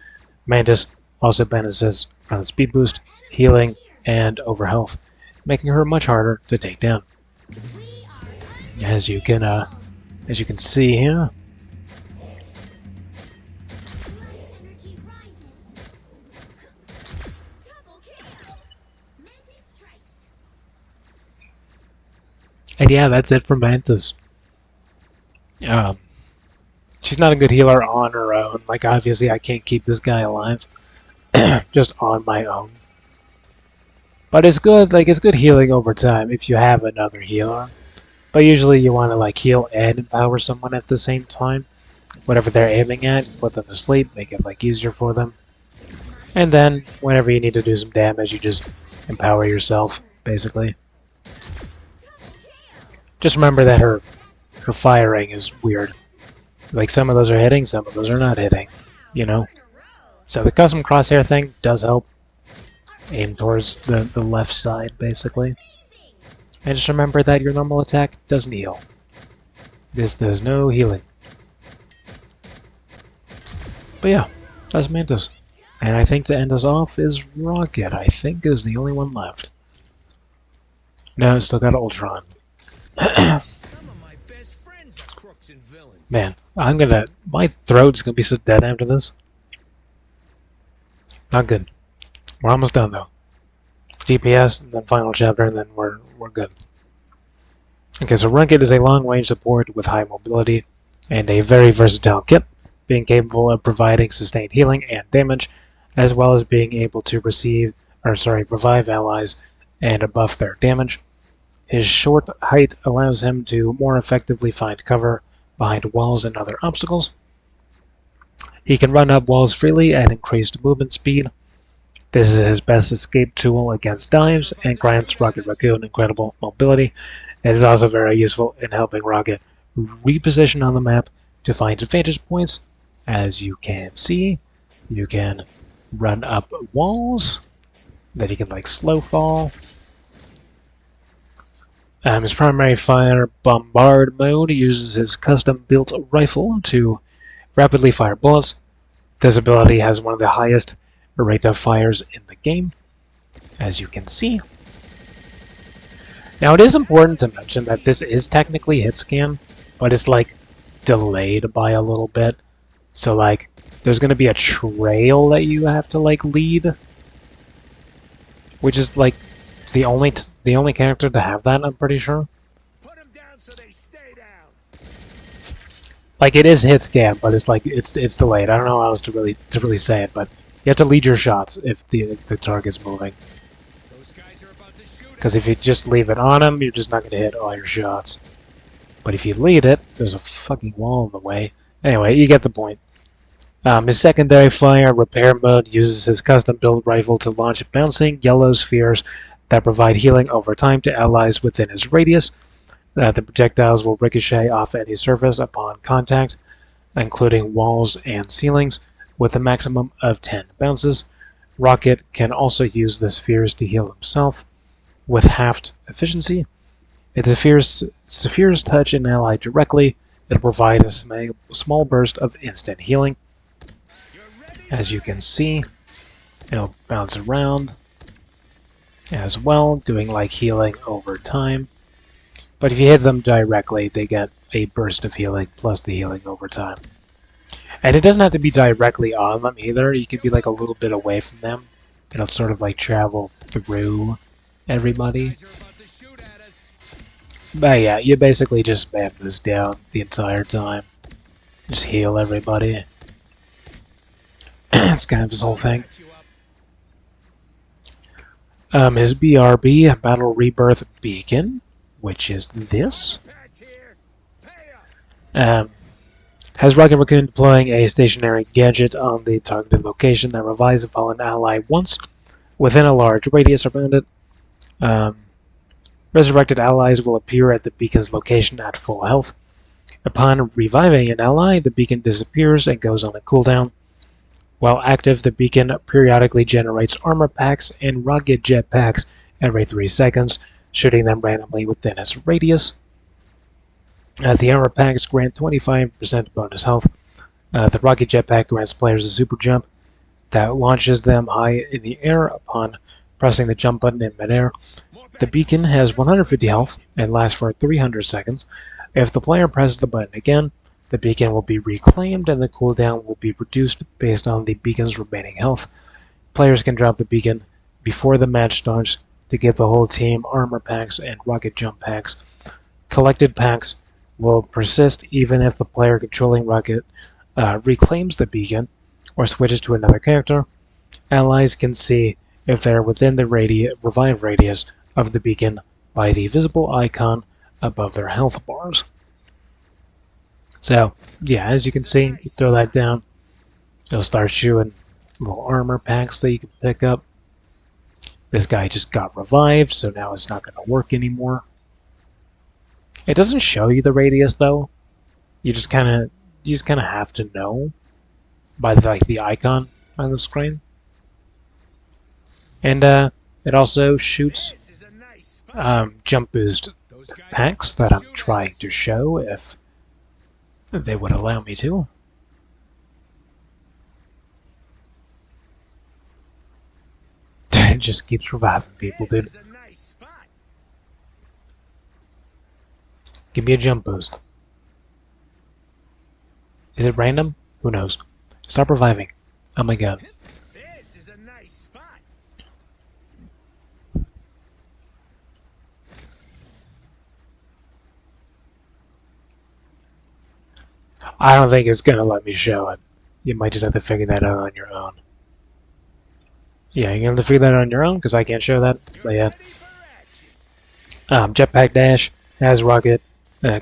Mantis also benefits from the speed boost, healing, and over-health, making her much harder to take down. As you can see here. And yeah, that's it for Mantis. She's not a good healer on her own. Like, obviously I can't keep this guy alive just on my own. But it's good, like it's good healing over time if you have another healer. But usually you want to like heal and empower someone at the same time. Whatever they're aiming at, put them to sleep, make it like easier for them. And then whenever you need to do some damage, you just empower yourself, basically. Just remember that her firing is weird. Like some of those are hitting, some of those are not hitting, you know? So the custom crosshair thing does help. Aim towards the left side, basically. And just remember that your normal attack doesn't heal. This does no healing. But yeah, that's Mantis. And I think to end us off is Rocket, I think is the only one left. No, still got Ultron. Man, my throat's gonna be so dead after this. Not good. We're almost done though. DPS, and then final chapter, and then we're good. Okay, so Rocket is a long-range support with high mobility and a very versatile kit, being capable of providing sustained healing and damage, as well as being able to revive allies and buff their damage. His short height allows him to more effectively find cover behind walls and other obstacles. He can run up walls freely at increased movement speed. This is his best escape tool against dives and grants Rocket Raccoon incredible mobility. It is also very useful in helping Rocket reposition on the map to find vantage points. As you can see, you can run up walls, then you can like slow fall. His primary fire bombard mode uses his custom-built rifle to rapidly fire bullets. This ability has one of the highest rate of fires in the game, as you can see. Now it is important to mention that this is technically hit scan, but it's like delayed by a little bit. So like there's going to be a trail that you have to like lead, which is like the only character to have that, I'm pretty sure. Put them down so they stay down. Like it is hit scan, but it's like it's delayed. I don't know how else to really say it, but you have to lead your shots if the target's moving. Because if you just leave it on him, you're just not going to hit all your shots. But if you lead it, there's a fucking wall in the way. Anyway, you get the point. His secondary fire repair mode uses his custom-built rifle to launch bouncing yellow spheres that provide healing over time to allies within his radius. The projectiles will ricochet off any surface upon contact, including walls and ceilings, with a maximum of 10 bounces. Rocket can also use the spheres to heal himself with halved efficiency. If the spheres touch an ally directly, it'll provide a small burst of instant healing. As you can see, it'll bounce around as well, doing like healing over time. But if you hit them directly, they get a burst of healing plus the healing over time. And it doesn't have to be directly on them either. You could be like a little bit away from them. It'll sort of like travel through everybody. But yeah, you basically just spam this down the entire time. Just heal everybody. That's kind of his whole thing. His BRB, Battle Rebirth Beacon, which is this, has Rocket Raccoon deploying a stationary gadget on the targeted location that revives a fallen ally once within a large radius around it. Resurrected allies will appear at the beacon's location at full health. Upon reviving an ally, the beacon disappears and goes on a cooldown. While active, the beacon periodically generates armor packs and rocket jet packs every 3 seconds, shooting them randomly within its radius. The armor packs grant 25% bonus health. The rocket jet pack grants players a super jump that launches them high in the air upon pressing the jump button in midair. The beacon has 150 health and lasts for 300 seconds. If the player presses the button again, the beacon will be reclaimed and the cooldown will be reduced based on the beacon's remaining health. Players can drop the beacon before the match starts to give the whole team armor packs and rocket jump packs. Collected packs will persist even if the player controlling Rocket reclaims the beacon or switches to another character. Allies can see if they're within the revive radius of the beacon by the visible icon above their health bars. So, yeah, as you can see, you throw that down, it'll start shooting little armor packs that you can pick up. This guy just got revived, so now it's not going to work anymore. It doesn't show you the radius though. You just kind of have to know by the icon on the screen. And it also shoots jump boost packs that I'm trying to show if they would allow me to. It just keeps reviving people, dude. Give me a jump boost. Is it random? Who knows? Stop reviving. Oh my god. This is a nice spot. I don't think it's gonna let me show it. You might just have to figure that out on your own. Yeah, you're gonna have to figure that out on your own because I can't show that. But yeah. Jetpack Dash has Rocket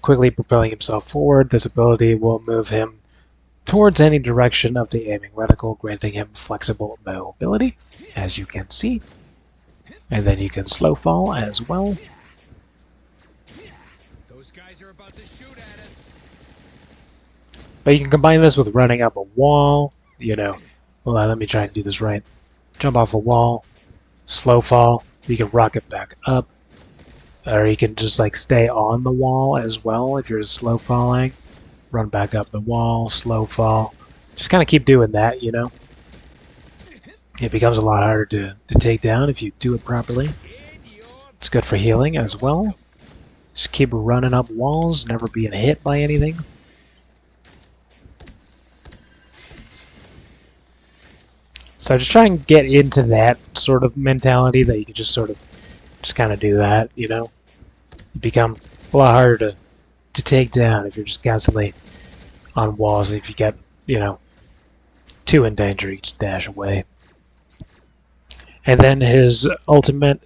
quickly propelling himself forward. This ability will move him towards any direction of the aiming reticle, granting him flexible mobility, as you can see. And then you can slow fall as well. Those guys are about to shoot at us. But you can combine this with running up a wall, you know. Hold on, let me try and do this right. Jump off a wall, slow fall, you can rocket back up. Or you can just like stay on the wall as well if you're slow falling. Run back up the wall, slow fall. Just kind of keep doing that, you know. It becomes a lot harder to take down if you do it properly. It's good for healing as well. Just keep running up walls, never being hit by anything. So just try and get into that sort of mentality that you can just sort of just kind of do that, you know. You become a lot harder to take down if you're just constantly on walls. If you get, you know, too in danger, you just dash away. And then his ultimate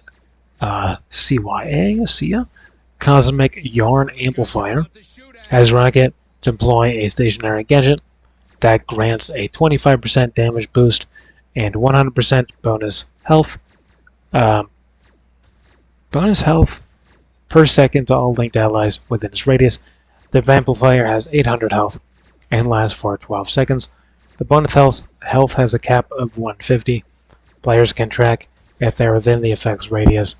Sia, Cosmic Yarn Amplifier, has Rocket deploy a stationary gadget that grants a 25% damage boost and 100% bonus health. Bonus health per second to all linked allies within its radius. The Amplifier has 800 health and lasts for 12 seconds. The bonus health has a cap of 150. Players can track if they are within the effect's radius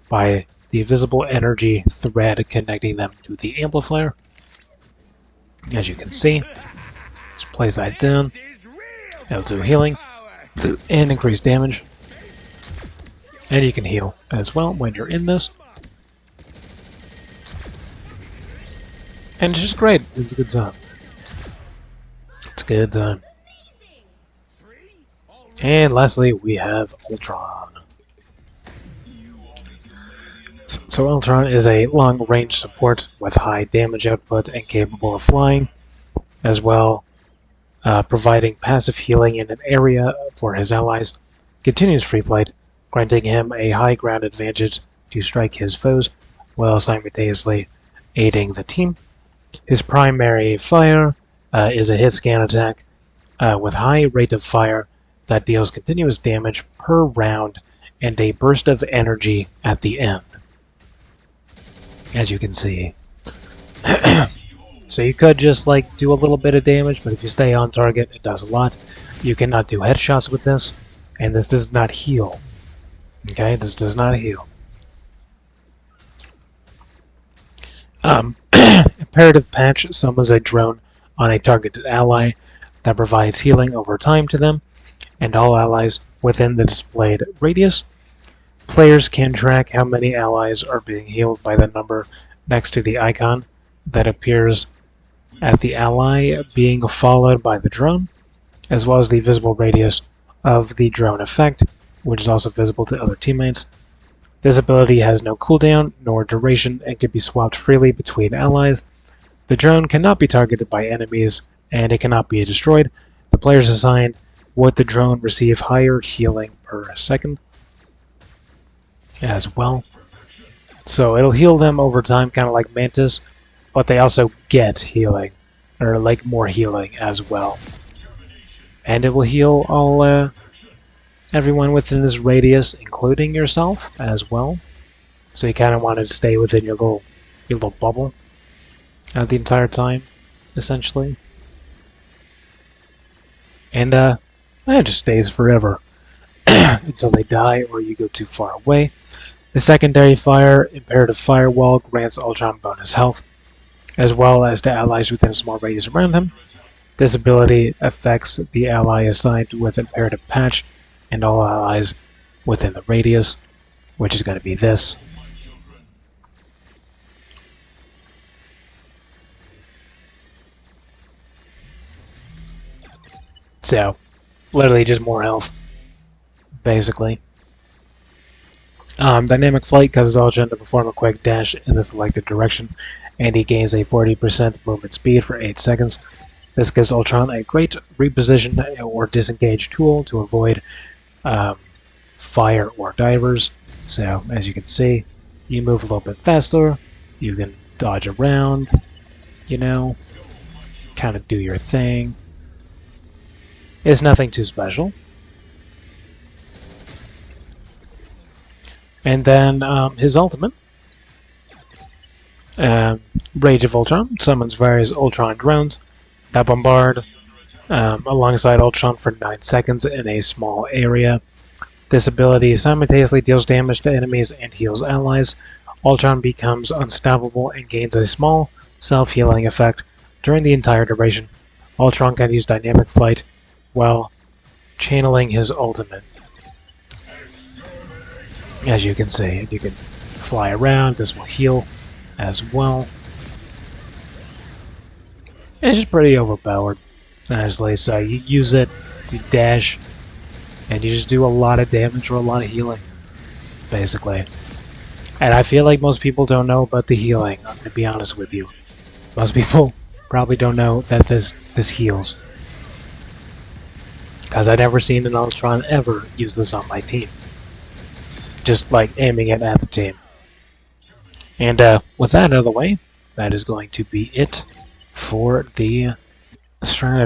by the visible energy thread connecting them to the amplifier. As you can see, just place that down. It'll do healing and increase damage. And you can heal as well when you're in this. And it's just great. It's a good time. It's a good time. And lastly, we have Ultron. So Ultron is a long-range support with high damage output and capable of flying, as well providing passive healing in an area for his allies. Continuous free flight, granting him a high ground advantage to strike his foes, while simultaneously aiding the team. His primary fire is a hit scan attack with high rate of fire that deals continuous damage per round and a burst of energy at the end, as you can see. So you could just like do a little bit of damage, but if you stay on target, it does a lot. You cannot do headshots with this, and this does not heal. Okay, this does not heal. Imperative Patch summons a drone on a targeted ally that provides healing over time to them and all allies within the displayed radius. Players can track how many allies are being healed by the number next to the icon that appears at the ally being followed by the drone, as well as the visible radius of the drone effect, which is also visible to other teammates. This ability has no cooldown nor duration and can be swapped freely between allies. The drone cannot be targeted by enemies and it cannot be destroyed. The players assigned with the drone receive higher healing per second. as well. So it'll heal them over time, kind of like Mantis, but they also get healing, or like more healing as well. And it will heal all everyone within this radius, including yourself as well. So you kind of want to stay within your little bubble the entire time, essentially. And it just stays forever until they die or you go too far away. The secondary fire, Imperative Firewall, grants Ultron bonus health, as well as to allies within a small radius around him. This ability affects the ally assigned with Imperative Patch and all allies within the radius, which is going to be this. So, literally just more health, basically. Dynamic Flight causes Ultron to perform a quick dash in the selected direction, and he gains a 40% movement speed for 8 seconds. This gives Ultron a great reposition or disengage tool to avoid fire or divers. So, as you can see, you move a little bit faster, you can dodge around, you know, kind of do your thing. It's nothing too special. And then his ultimate, Rage of Ultron, summons various Ultron drones that bombard alongside Ultron for 9 seconds in a small area. This ability simultaneously deals damage to enemies and heals allies. Ultron becomes unstoppable and gains a small self-healing effect during the entire duration. Ultron can use Dynamic Flight while channeling his ultimate. As you can see, you can fly around, this will heal as well. It's just pretty overpowered, honestly, so you use it to dash, and you just do a lot of damage or a lot of healing, basically. And I feel like most people don't know about the healing, I'm going to be honest with you. Most people probably don't know that this heals. Because I've never seen an Ultron ever use this on my team. Just like aiming it at the team. And with that out of the way, that is going to be it for the strategy.